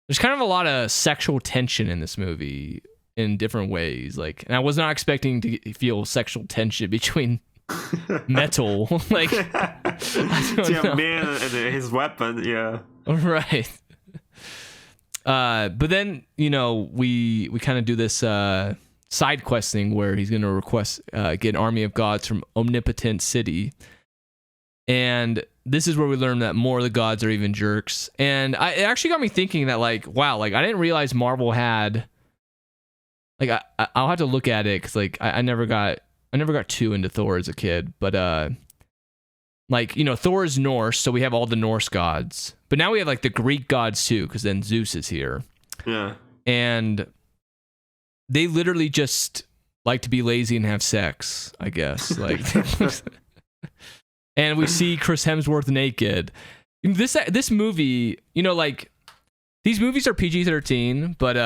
there's kind of a lot of sexual tension in this movie in different ways. Like, and I was not expecting to feel sexual tension between metal, like, a man and his weapon, yeah, right. But then we kind of do this side quest thing where he's going to request get an army of gods from Omnipotent City, and this is where we learn that more of the gods are even jerks. And it actually got me thinking that, like, wow, like I didn't realize Marvel had, like, I'll have to look at it, because like I never got too into Thor as a kid, but like, Thor is Norse, so we have all the Norse gods, but now we have like the Greek gods too, because then Zeus is here. Yeah. And they literally just like to be lazy and have sex, I guess. Like, and we see Chris Hemsworth naked. This movie, like, these movies are PG-13, but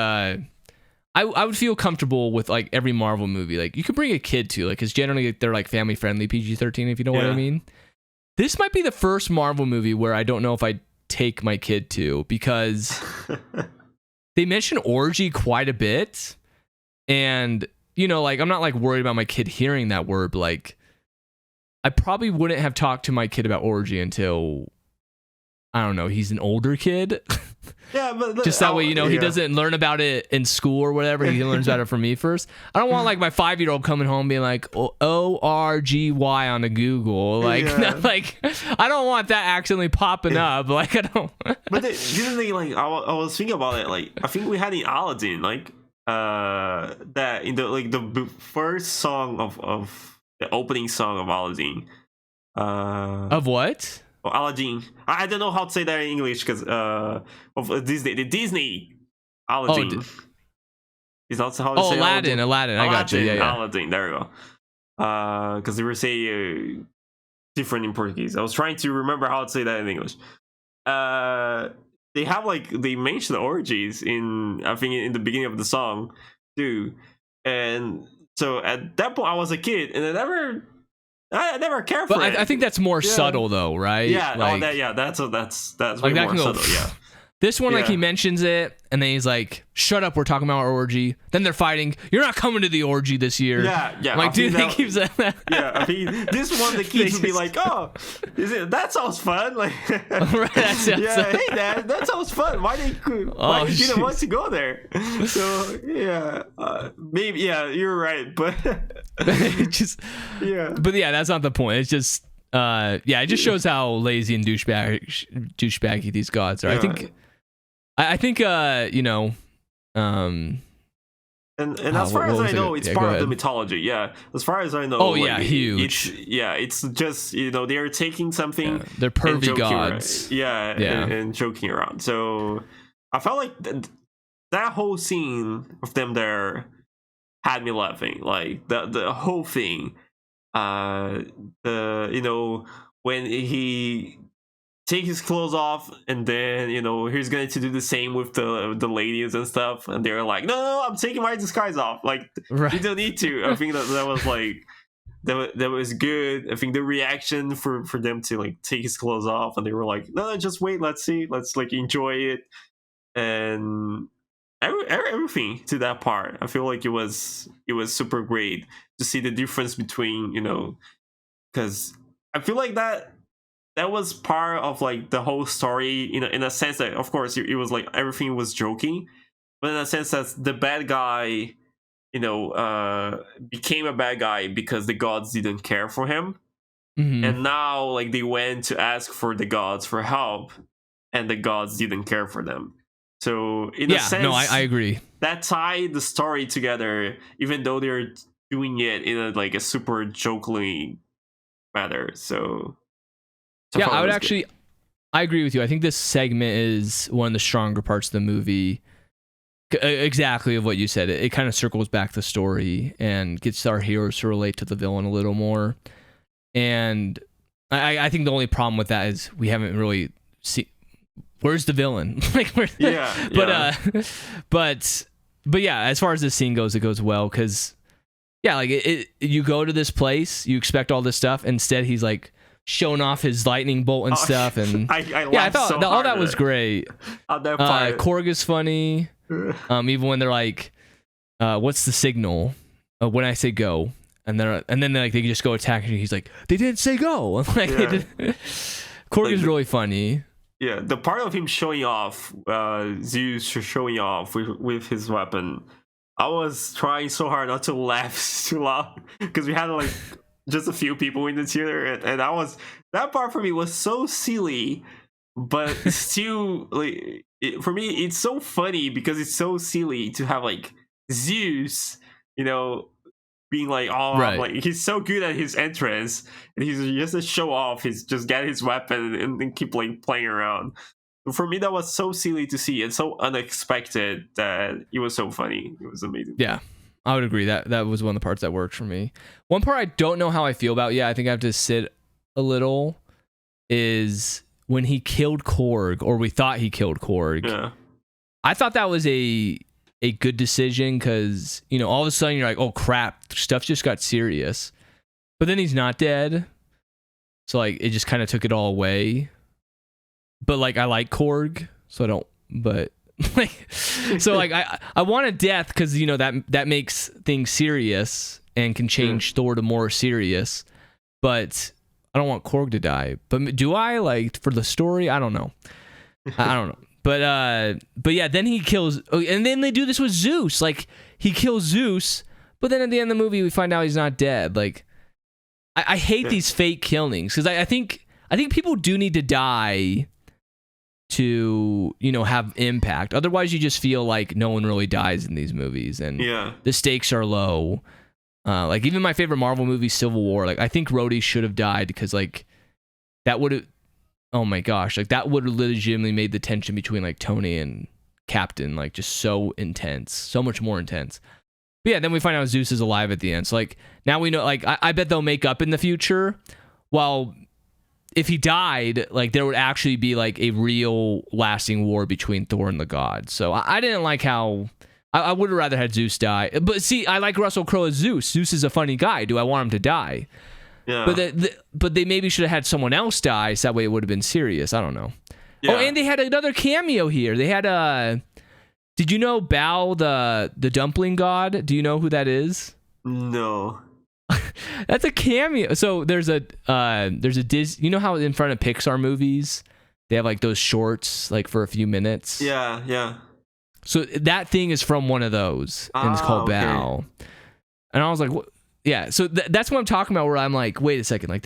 I would feel comfortable with like every Marvel movie. Like you could bring a kid to, like, because generally they're like family friendly PG-13, if you know what I mean. This might be the first Marvel movie where I don't know if I'd take my kid to, because they mention orgy quite a bit, and you know, like I'm not like worried about my kid hearing that word, but like I probably wouldn't have talked to my kid about orgy until, I don't know, he's an older kid. Yeah, but just that way, you know, he doesn't learn about it in school or whatever. He learns about it from me first. I don't want like my 5-year-old coming home being like ORGY on the Google. Like, like I don't want that accidentally popping up. Like I don't. But didn't they like? I was thinking about it. Like I think we had in Aladdin, like that in the first song of the opening song of Aladdin. Of what? Aladdin. I don't know how to say that in English because of Disney. The Disney Aladdin. Is that how to say Aladdin? Aladdin. I got you. Yeah. Aladdin. There we go. Because they were saying different in Portuguese. I was trying to remember how to say that in English. They have like they mention orgies in, I think, in the beginning of the song too, and so at that point I was a kid and I never cared for it. I think that's more subtle though, right? Yeah, like, that's way like more subtle. Yeah. This one, like he mentions it, and then he's like, "Shut up, we're talking about our orgy." Then they're fighting. You're not coming to the orgy this year. Yeah. Like, dude, they keep saying that. Yeah, I mean, this one the kids would be like, "Oh, that sounds fun." Like, right, hey, Dad, that sounds fun. Why you didn't want to go there? So maybe you're right, but but that's not the point. It's just it just shows how lazy and douchebaggy these gods are. I think you know, and as far as I know, it's part of the mythology. Yeah, as far as I know. Oh yeah, huge. It's just, you know, they are taking something. Yeah, they're pervy gods. And joking around. So I felt like that whole scene of them there had me laughing. Like the whole thing. You know, when he take his clothes off and then, you know, he's going to do the same with the ladies and stuff, and they're like, no, I'm taking my disguise off, like, you don't need to. I think that was like that was good. I think the reaction for them to like take his clothes off, and they were like, no, just wait, let's like enjoy it, and everything to that part. I feel like it was super great to see the difference between, you know, because I feel like that was part of like the whole story, you know, in a sense that, of course, it was like everything was joking, but in a sense that the bad guy, you know, became a bad guy because the gods didn't care for him. And now like they went to ask for the gods for help, and the gods didn't care for them. So in a sense, no, I agree. That tied the story together, even though they're doing it in a super jokingly manner. So yeah, I agree with you. I think this segment is one of the stronger parts of the movie. Exactly of what you said. It kind of circles back the story and gets our heroes to relate to the villain a little more. And I think the only problem with that is we haven't really seen, where's the villain? Like, but yeah, as far as this scene goes, it goes well because like you go to this place, you expect all this stuff. Instead, he's like showing off his lightning bolt and stuff, and I thought all that was great. Korg is funny. Even when they're like, "What's the signal?" When I say go, and then like they just go attack you. He's like, "They didn't say go." Like, Korg is really funny. Yeah, the part of him showing off, Zeus showing off with his weapon, I was trying so hard not to laugh too loud because we had like just a few people in the theater, and that part for me was so silly, but still, like, for me it's so funny because it's so silly to have like Zeus, you know, being like, like he's so good at his entrance, and he's just a show off. He's just get his weapon and keep like playing around. For me, that was so silly to see and so unexpected that it was so funny. It was amazing. Yeah, I would agree. That was one of the parts that worked for me. One part I don't know how I feel about. Yeah, I think I have to sit a little. Is when he killed Korg, or we thought he killed Korg. Yeah. I thought that was a a good decision because, you know, all of a sudden you're like, oh crap, stuff just got serious. But then he's not dead. So like it just kind of took it all away. But like I like Korg, so I don't, but like, so like I want a death because, you know, that makes things serious and can change Thor to more serious. But I don't want Korg to die. But do I, like, for the story? I don't know. I don't know. But yeah, then he kills, and then they do this with Zeus. Like, he kills Zeus, but then at the end of the movie, we find out he's not dead. Like, I hate these fake killings because I think people do need to die to, you know, have impact. Otherwise, you just feel like no one really dies in these movies, and the stakes are low. Like, even my favorite Marvel movie, Civil War, like, I think Rhodey should have died because, like, that would have, oh my gosh, like, that would have legitimately made the tension between, like, Tony and Captain, like, just so intense, so much more intense. But yeah, then we find out Zeus is alive at the end. So, like, now we know, like, I bet they'll make up in the future. While if he died, like, there would actually be, like, a real lasting war between Thor and the gods. So I didn't like how... I would have rather had Zeus die. But see, I like Russell Crowe as Zeus. Zeus is a funny guy. Do I want him to die? Yeah. But they maybe should have had someone else die, so that way it would have been serious. I don't know. Yeah. Oh, and they had another cameo here. They had did you know Bao, the dumpling god? Do you know who that is? No. That's a cameo. So there's a you know how in front of Pixar movies they have like those shorts like for a few minutes? Yeah. So that thing is from one of those, and it's called Bao. And I was like, what? Yeah. So that's what I'm talking about. Where I'm like, wait a second, like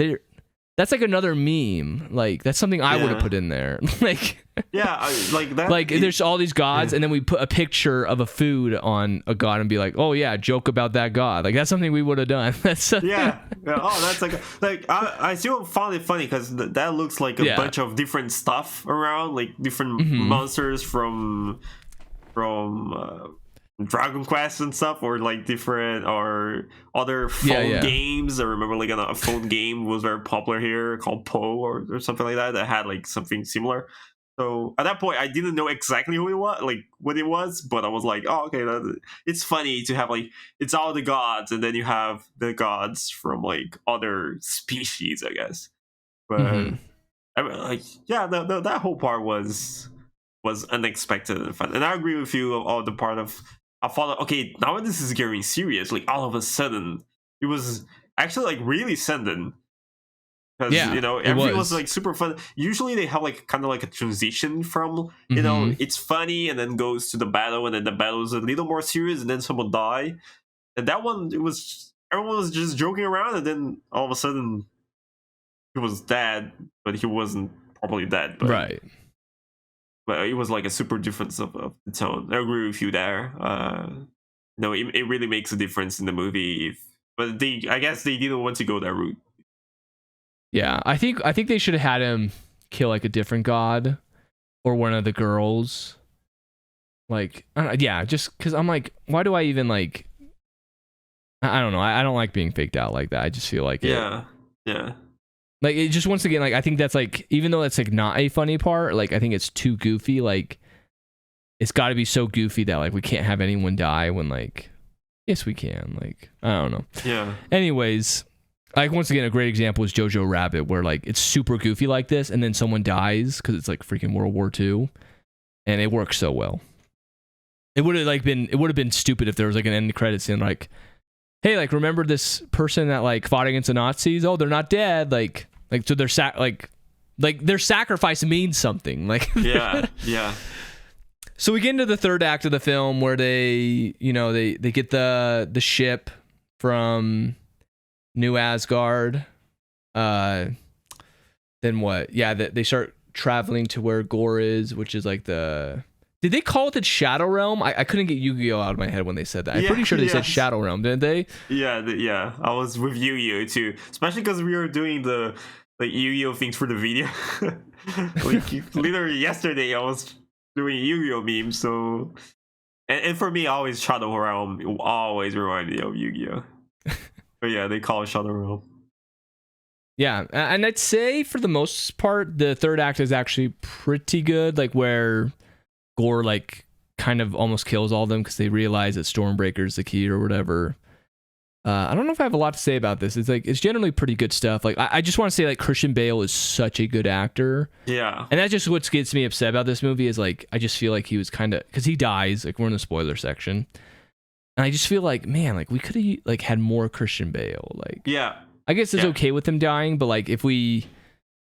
that's like another meme. Like that's something I would have put in there. Like like that. Like there's all these gods, and then we put a picture of a food on a god and be like, oh yeah, joke about that god. Like that's something we would have done. That's Oh, that's like I still found it funny because that looks like a bunch of different stuff around, like different monsters from Dragon Quest and stuff, or like different or other phone games. I remember like a phone game was very popular here called Poe or something like that had like something similar. So at that point, I didn't know exactly who it was, like what it was, but I was like, oh, okay, it's funny to have like it's all the gods, and then you have the gods from like other species, I guess. But I mean, like, that whole part was unexpected and fun. And I agree with you on the part of I thought, okay, now this is getting serious. Like all of a sudden, it was actually like really sudden. Because you know everything was like super fun. Usually they have like kind of like a transition from you know it's funny and then goes to the battle, and then the battle is a little more serious, and then someone die. And that one, everyone was just joking around, and then all of a sudden he was dead, but he wasn't probably dead. But, right. But it was like a super difference of the tone. I agree with you there. No, it really makes a difference in the movie. But I guess they didn't want to go that route. Yeah, I think they should have had him kill like a different god or one of the girls. Like, just because I'm like, why do I even like? I don't know. I don't like being faked out like that. I just feel like yeah. Like it just once again, like I think that's like, even though that's like not a funny part, like I think it's too goofy. Like it's got to be so goofy that like we can't have anyone die when like, yes we can. Like I don't know. Yeah. Anyways, like once again, a great example is Jojo Rabbit, where like it's super goofy like this, and then someone dies because it's like freaking World War II, and it works so well. It would have been stupid if there was like an end credits scene like, hey, like remember this person that like fought against the Nazis? Oh, they're not dead. Like so their their sacrifice means something. Like yeah. So we get into the third act of the film where they get the ship from New Asgard. Then what? Yeah, they start traveling to where Gore is, which is like the... Did they call it the Shadow Realm? I couldn't get Yu-Gi-Oh out of my head when they said that. I'm pretty sure they said Shadow Realm, didn't they? Yeah. I was with Yu-Gi-Oh too, especially because we were doing the like Yu-Gi-Oh things for the video. Like literally yesterday, I was doing Yu-Gi-Oh memes. So, and for me, always Shadow Realm always reminded me of Yu-Gi-Oh. But yeah, they call it Shadow Realm. Yeah, and I'd say for the most part, the third act is actually pretty good. Like where Gore like kind of almost kills all of them because they realize that Stormbreaker's the key or whatever. I don't know if I have a lot to say about this. It's like, it's generally pretty good stuff. Like, I just want to say, like, Christian Bale is such a good actor. Yeah. And that's just what gets me upset about this movie is, like, I just feel like he was kind of, because he dies, like, we're in the spoiler section. And I just feel like, man, like, we could have, like, had more Christian Bale. Like, yeah. I guess it's okay with him dying, but, like, if we,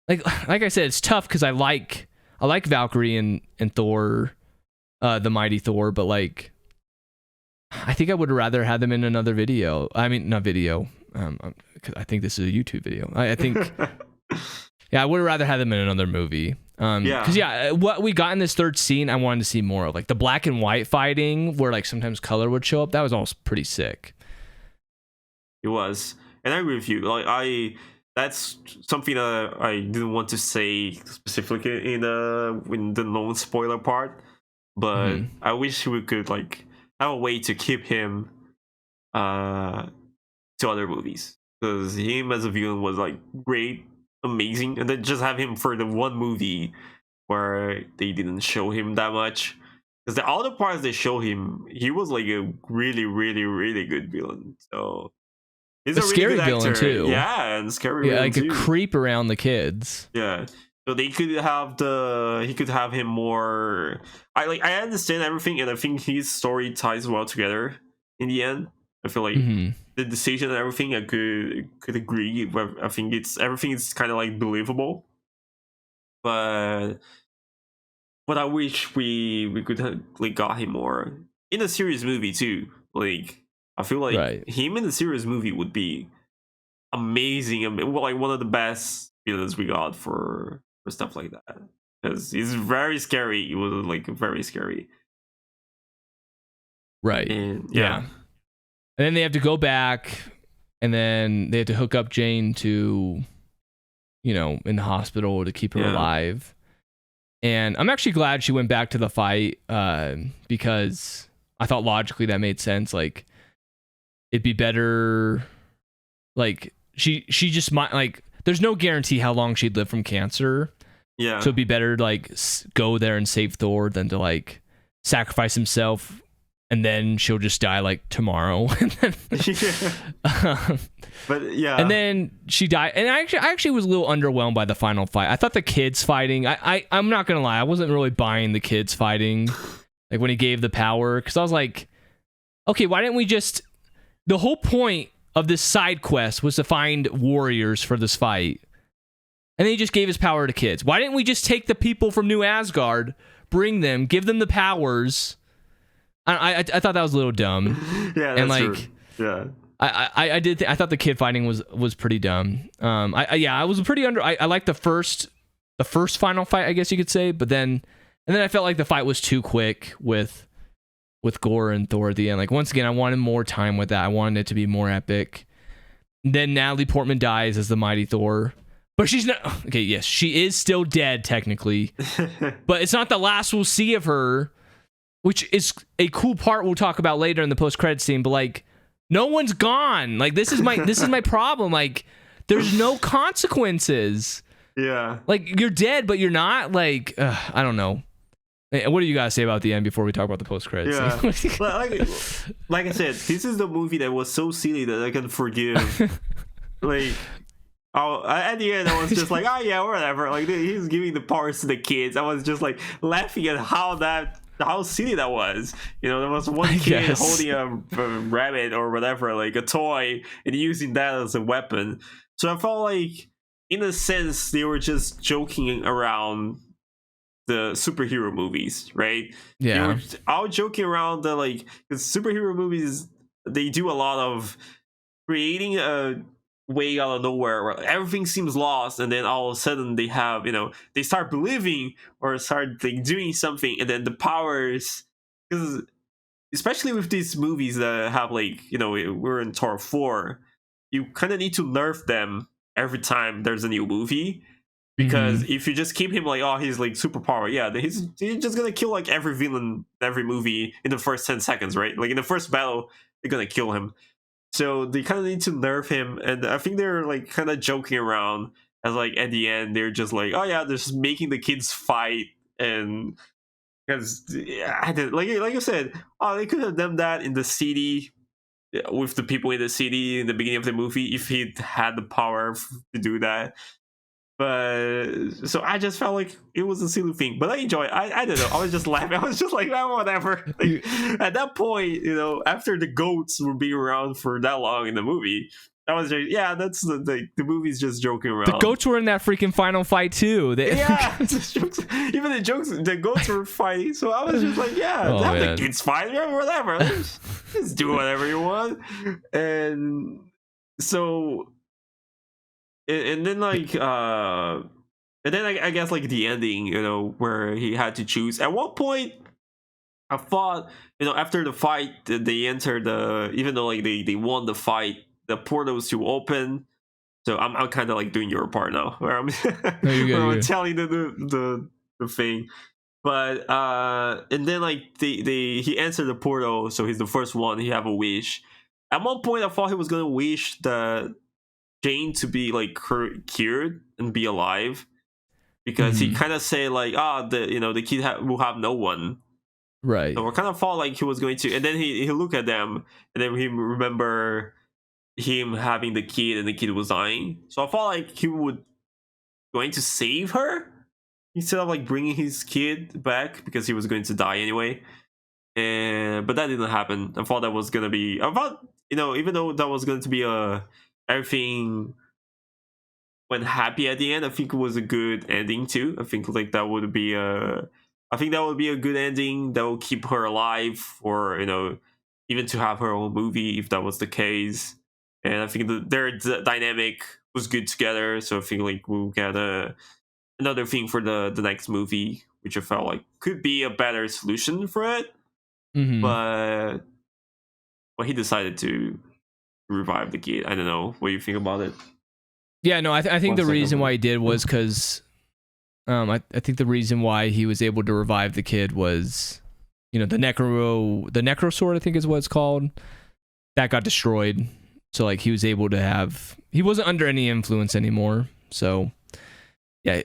like I said, it's tough because I like Valkyrie and Thor, the Mighty Thor, but, like, I think I would rather have them in another video. I mean, not video. Cause I think this is a YouTube video. I think, I would rather have them in another movie. Because what we got in this third scene, I wanted to see more of, like the black and white fighting, where like sometimes color would show up. That was all pretty sick. It was, and I agree with you. Like that's something that I didn't want to say specifically in the non-spoiler part, but I wish we could like have a way to keep him to other movies, because him as a villain was like great, amazing, and then just have him for the one movie where they didn't show him that much, because the other parts they show him, he was like a really really really good villain. So he's a really scary good villain actor. too. Yeah, and scary villain like too. A creep around the kids. Yeah. So they could have he could have him more. I understand everything, and I think his story ties well together in the end. I feel like the decision and everything, I could agree. But I think everything is kind of like believable. But I wish we could have like got him more in a serious movie too. Like I feel like him in a serious movie would be amazing. I mean, like one of the best villains we got for stuff like that, because he's very scary. It was like very scary, right? And and then they have to go back, and then they have to hook up Jane to, in the hospital to keep her alive. And I'm actually glad she went back to the fight, because I thought logically that made sense. Like, it'd be better, like she just might, like, there's no guarantee how long she'd live from cancer. Yeah. So it'd be better to like go there and save Thor than to like sacrifice himself, and then she'll just die like tomorrow. But yeah. And then she died. And I actually was a little underwhelmed by the final fight. I thought the kids fighting, I'm not gonna lie, I wasn't really buying the kids fighting, like when he gave the power, because I was like, okay, why didn't we just, the whole point of this side quest was to find warriors for this fight, and then he just gave his power to kids. Why didn't we just take the people from New Asgard, bring them, give them the powers? I thought that was a little dumb. Yeah, that's and like, true. Yeah, I thought the kid fighting was pretty dumb. I was pretty I liked the first final fight, I guess you could say, but then I felt like the fight was too quick with Gore and Thor at the end. Like, once again, I wanted more time with that. I wanted it to be more epic. Then Natalie Portman dies as the Mighty Thor. But she's not... Okay, yes, she is still dead, technically. But it's not the last we'll see of her, which is a cool part we'll talk about later in the post-credits scene. But, like, no one's gone. Like, this is my problem. Like, there's no consequences. Yeah. Like, you're dead, but you're not. Like, I don't know. What do you guys say about the end before we talk about the post-credits? Yeah. like I said, this is the movie that was so silly that I can forgive. Like... at the end, I was just like, oh yeah, whatever. Like, he's giving the powers to the kids. I was just like laughing at how silly that was. There was one kid holding a rabbit or whatever, like a toy, and using that as a weapon. So I felt like, in a sense, they were just joking around the superhero movies, right? Yeah. They were all joking around the, like, because superhero movies, they do a lot of creating a way out of nowhere where everything seems lost, and then all of a sudden they have, they start believing or start like doing something, and then the powers, because especially with these movies that have, like, we're in Thor 4, you kind of need to nerf them every time there's a new movie, because if you just keep him like, oh, he's like superpower, he's just gonna kill like every villain every movie in the first 10 seconds, right? Like in the first battle they're gonna kill him. So they kind of need to nerf him, and I think they're like kind of joking around, as like at the end they're just like, oh yeah, they're just making the kids fight, and because I did like you said, oh, they could have done that in the city with the people in the city in the beginning of the movie if he had the power to do that. But so I just felt like it was a silly thing, but I enjoy it. I don't know. I was just laughing. I was just like, oh, whatever. Like, at that point, after the goats were being around for that long in the movie, I was just, yeah, that's the movie's just joking around. The goats were in that freaking final fight too. Yeah, even the goats were fighting. So I was just like, yeah, have the kids fight, whatever. Just do whatever you want. And so. And then like and then I guess like the ending, where he had to choose. At one point, I thought, after the fight, they entered even though like they won the fight, the portals to open. So I'm kind of like doing your part now, where I'm, I'm telling the thing. But and then like he entered the portal, so he's the first one. He have a wish. At one point, I thought he was gonna wish Jane to be like cured and be alive, because he kind of say like, the kid will have no one, right? So I kind of thought like he was going to, and then he look at them, and then he remember him having the kid, and the kid was dying. So I thought like he would going to save her instead of like bringing his kid back, because he was going to die anyway. But that didn't happen. I thought that was gonna be. I thought even though that was going to be everything went happy at the end, I think it was a good ending too. I think like that would be a good ending that will keep her alive, or even to have her own movie if that was the case. And I think their dynamic was good together. So I think like we'll get another thing for the next movie, which I felt like could be a better solution for it. But he decided to revive the kid. I don't know what you think about it. Yeah, no, I think the reason why he did was because I think the reason why he was able to revive the kid was, the necro sword, I think is what it's called, that got destroyed. So like he was able to he wasn't under any influence anymore. So yeah,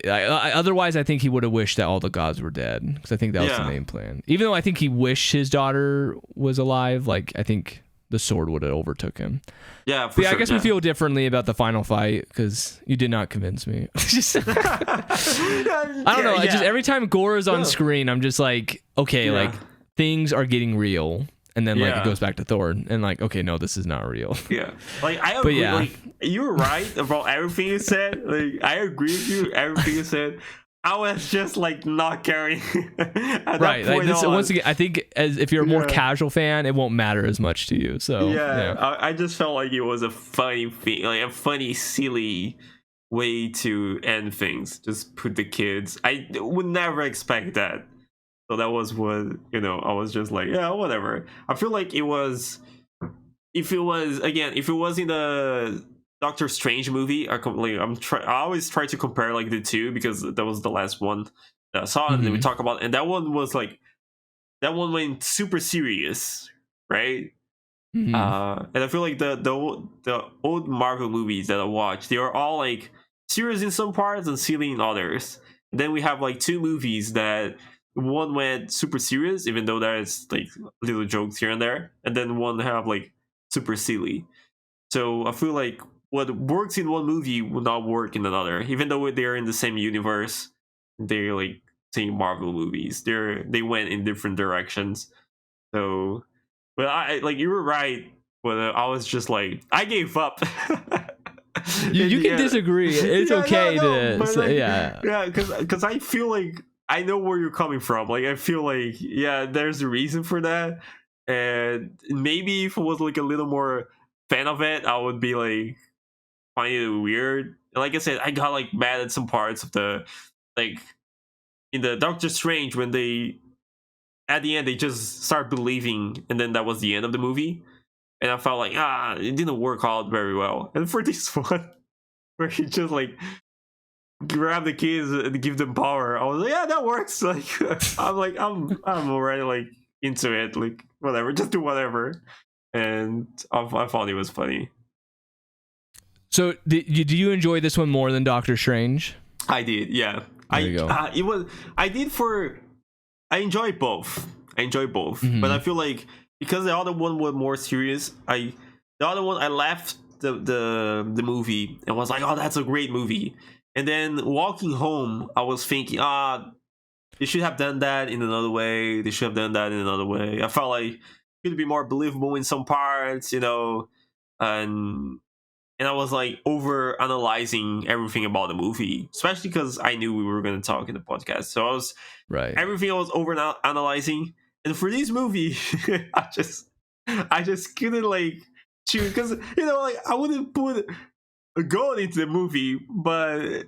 otherwise I think he would have wished that all the gods were dead, because I think that was the main plan. Even though I think he wished his daughter was alive, like I think the sword would have overtook him. Yeah, sure. I guess we feel differently about the final fight, because you did not convince me. I don't know. Just every time Gore is on screen, I'm just like, okay, like things are getting real, and then like it goes back to Thor, and like, okay, no, this is not real. Yeah, like I agree. Yeah. Like you're right about everything you said. Like I agree with you. Everything you said. I was just like not caring. Right. Like once again, I think if you're a more casual fan, it won't matter as much to you. So I just felt like it was a funny thing, like a funny, silly way to end things. Just put the kids. I would never expect that. So that was what I was just like, yeah, whatever. I feel like it was. If it was in the Doctor Strange movie, I always try to compare like the two, because that was the last one that I saw, and then we talk about, and that one went super serious, right? And I feel like the old Marvel movies that I watched, they are all like serious in some parts and silly in others. And then we have like two movies that one went super serious, even though there's like little jokes here and there, and then one have like super silly. So I feel like what works in one movie will not work in another, even though they're in the same universe. They're like same Marvel movies. They went in different directions. So, but I like you were right. But I was just like, I gave up. You can disagree. It's okay to say, because I feel like I know where you're coming from. Like I feel like there's a reason for that, and maybe if I was like a little more fan of it, I would be like finding it weird. Like I said, I got like mad at some parts of the, like in the Doctor Strange, when they at the end they just start believing, and then that was the end of the movie, and I felt like it didn't work out very well. And for this one, where he just like grab the kids and give them power, I was like, yeah, that works. Like I'm already like into it. Like whatever, just do whatever. And I thought it was funny. So, do you enjoy this one more than Doctor Strange? I did, yeah. There you go. I did for I enjoy both. But I feel like because the other one was more serious, the other one I left the movie and was like, oh, that's a great movie. And then walking home, I was thinking, they should have done that in another way. They should have done that in another way. I felt like it could be more believable in some parts, and I was like over analyzing everything about the movie, especially because I knew we were going to talk in the podcast. So everything I was over analyzing. And for this movie, I just couldn't like choose because like I wouldn't put a goal into the movie, but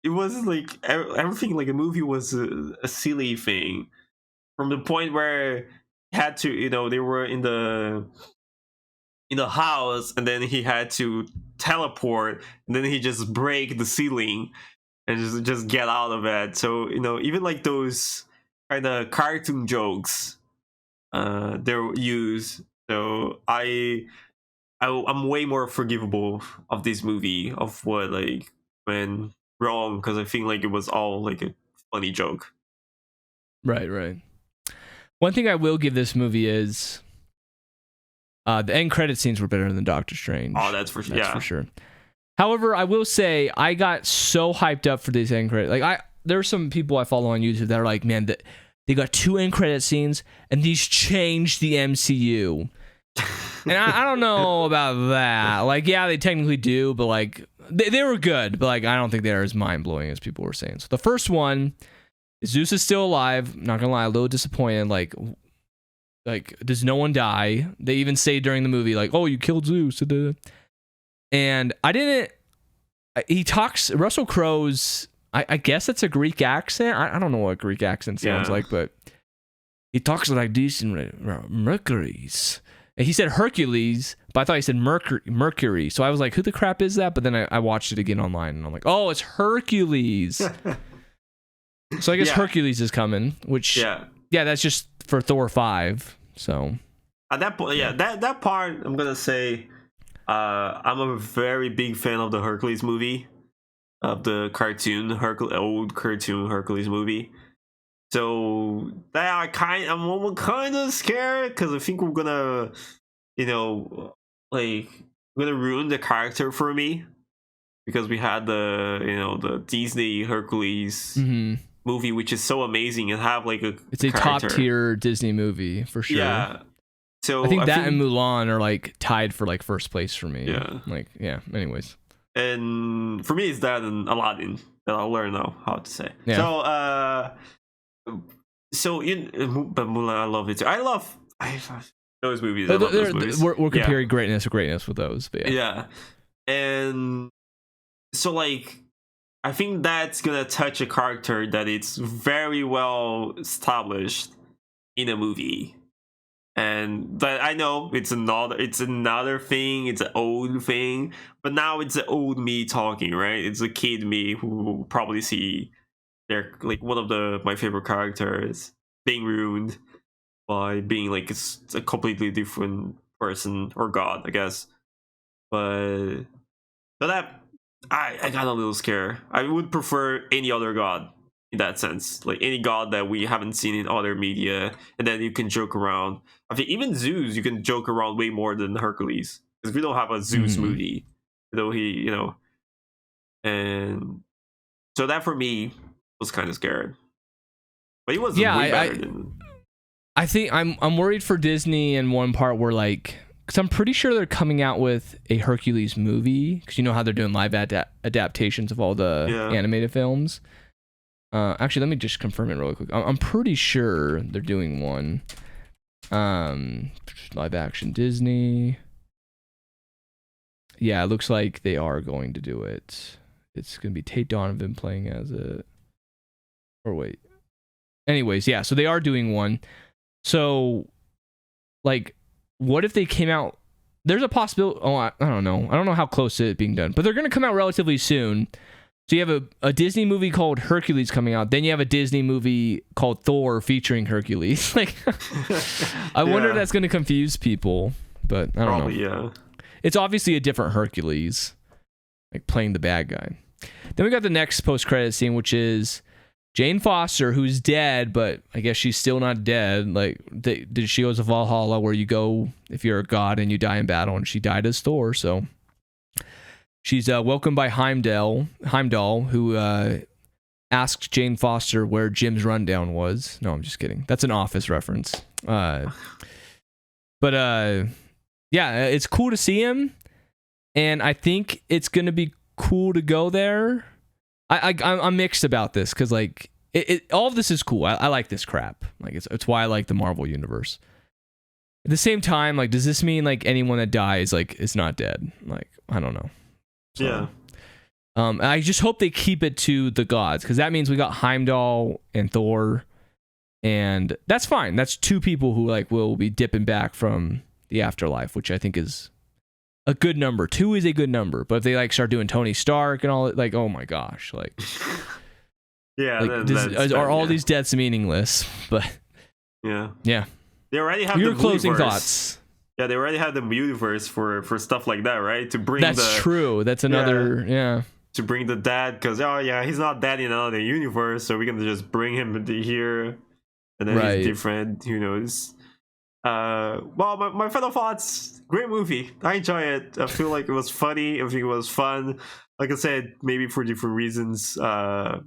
it wasn't like everything. Like the movie was a silly thing from the point where had to they were in the house, and then he had to teleport, and then he just break the ceiling and just get out of it. So even like those kind of cartoon jokes they're used. So I'm way more forgivable of this movie of what like went wrong, because I think like it was all like a funny joke. Right. One thing I will give this movie is the end credit scenes were better than Doctor Strange. Oh, that's for sure. For sure. However, I will say I got so hyped up for these end credits. Like there are some people I follow on YouTube that are like, man, they got 2 end credit scenes and these changed the MCU. And I don't know about that. Like, yeah, they technically do, but like they were good, but like I don't think they're as mind blowing as people were saying. So the first one, Zeus is still alive. Not gonna lie, a little disappointed. Like, does no one die? They even say during the movie, like, oh, you killed Zeus. And I didn't. He talks. Russell Crowe's. I guess it's a Greek accent. I don't know what Greek accent sounds like, but he talks like this in Mercury's. And he said Hercules, but I thought he said Mercury. So I was like, who the crap is that? But then I watched it again online, and I'm like, oh, it's Hercules. So I guess Hercules is coming, which that's just for Thor 5. So at that point, that part, I'm gonna say, I'm a very big fan of the Hercules movie, of the old cartoon Hercules movie. So that I'm kind of scared, because I think we're gonna, we're gonna ruin the character for me, because we had the Disney Hercules movie, which is so amazing, and have like it's a top tier Disney movie for sure. Yeah. So I think and Mulan are like tied for like first place for me. Yeah. Anyways. And for me, it's that and Aladdin that I'll learn now how to say. Yeah. But Mulan, I love it too. I love those movies. We're comparing greatness with greatness with those. But yeah. And so like, I think that's gonna touch a character that it's very well established in a movie. And but I know it's another thing, it's an old thing, but now it's an old me talking, right? It's a kid me who will probably see their like one of my favorite characters being ruined by being like it's a completely different person or god, I guess. But that I got a little scared. I would prefer any other god in that sense, like any god that we haven't seen in other media, and then you can joke around. I think even Zeus, you can joke around way more than Hercules, because we don't have a Zeus movie, though and so that for me was kind of scared. But he was way better than. I think I'm worried for Disney in one part where like, because I'm pretty sure they're coming out with a Hercules movie, because you know how they're doing live adaptations of all the animated films. Actually, let me just confirm it really quick. I'm pretty sure they're doing one. Live action Disney. Yeah, it looks like they are going to do it. It's going to be Tate Donovan playing as it. Or wait. Anyways, yeah, so they are doing one. So, like, what if they came out? There's a possibility. Oh, I don't know. I don't know how close to it being done, but they're going to come out relatively soon. So you have a Disney movie called Hercules coming out. Then you have a Disney movie called Thor featuring Hercules. Like, I wonder if that's going to confuse people, but I don't know. Yeah. It's obviously a different Hercules, like playing the bad guy. Then we got the next post-credit scene, which is Jane Foster, who's dead, but I guess she's still not dead. Like, she goes to Valhalla, where you go if you're a god and you die in battle, and she died as Thor. So she's welcomed by Heimdall, who asked Jane Foster where Jim's rundown was. No, I'm just kidding. That's an Office reference. But yeah, it's cool to see him, and I think it's gonna be cool to go there. I'm mixed about this because like all of this is cool. I like this crap. Like it's why I like the Marvel universe. At the same time, like, does this mean like anyone that dies like is not dead? Like, I don't know. So, yeah. I just hope they keep it to the gods, because that means we got Heimdall and Thor, and that's fine. That's two people who like will be dipping back from the afterlife, which I think is a good number. 2 is a good number, but if they like start doing Tony Stark and all, like, oh my gosh, like, yeah, like, are all these deaths meaningless? But yeah, they already have your the closing universe. Thoughts. Yeah, they already have the universe for stuff like that, right? To bring that's true. That's another to bring the dad, because he's not dead in another universe, so we can just bring him into here, and then he's different. Who knows? Well, my final thoughts, great movie. I enjoy it. I feel like it was funny. I think it was fun. Like I said, maybe for different reasons. But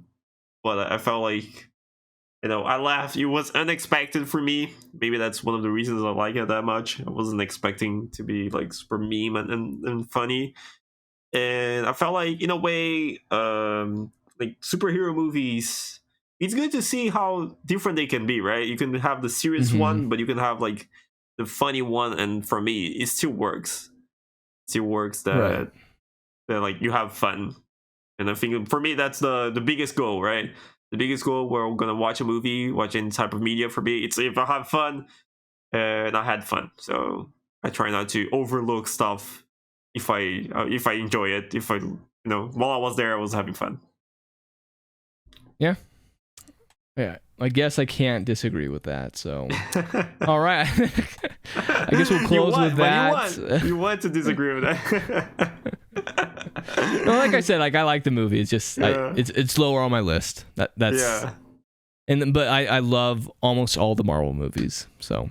I felt like, I laughed. It was unexpected for me. Maybe that's one of the reasons I like it that much. I wasn't expecting to be like super meme and funny. And I felt like, in a way, like superhero movies, it's good to see how different they can be, right? You can have the serious one, but you can have like the funny one, and for me, it still works. It still works that like you have fun, and I think for me that's the biggest goal, right? The biggest goal where I'm gonna watch a movie, watch any type of media, for me, it's if I have fun, and I had fun. So I try not to overlook stuff if I enjoy it. If I while I was there, I was having fun. Yeah, I guess I can't disagree with that. So, all right. I guess we'll close with that. You want to disagree with that? No, like I said, like I like the movie. It's just it's lower on my list. That's but I love almost all the Marvel movies. So,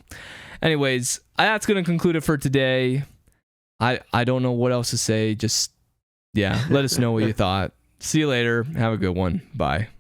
anyways, that's gonna conclude it for today. I don't know what else to say. Just let us know what you thought. See you later. Have a good one. Bye.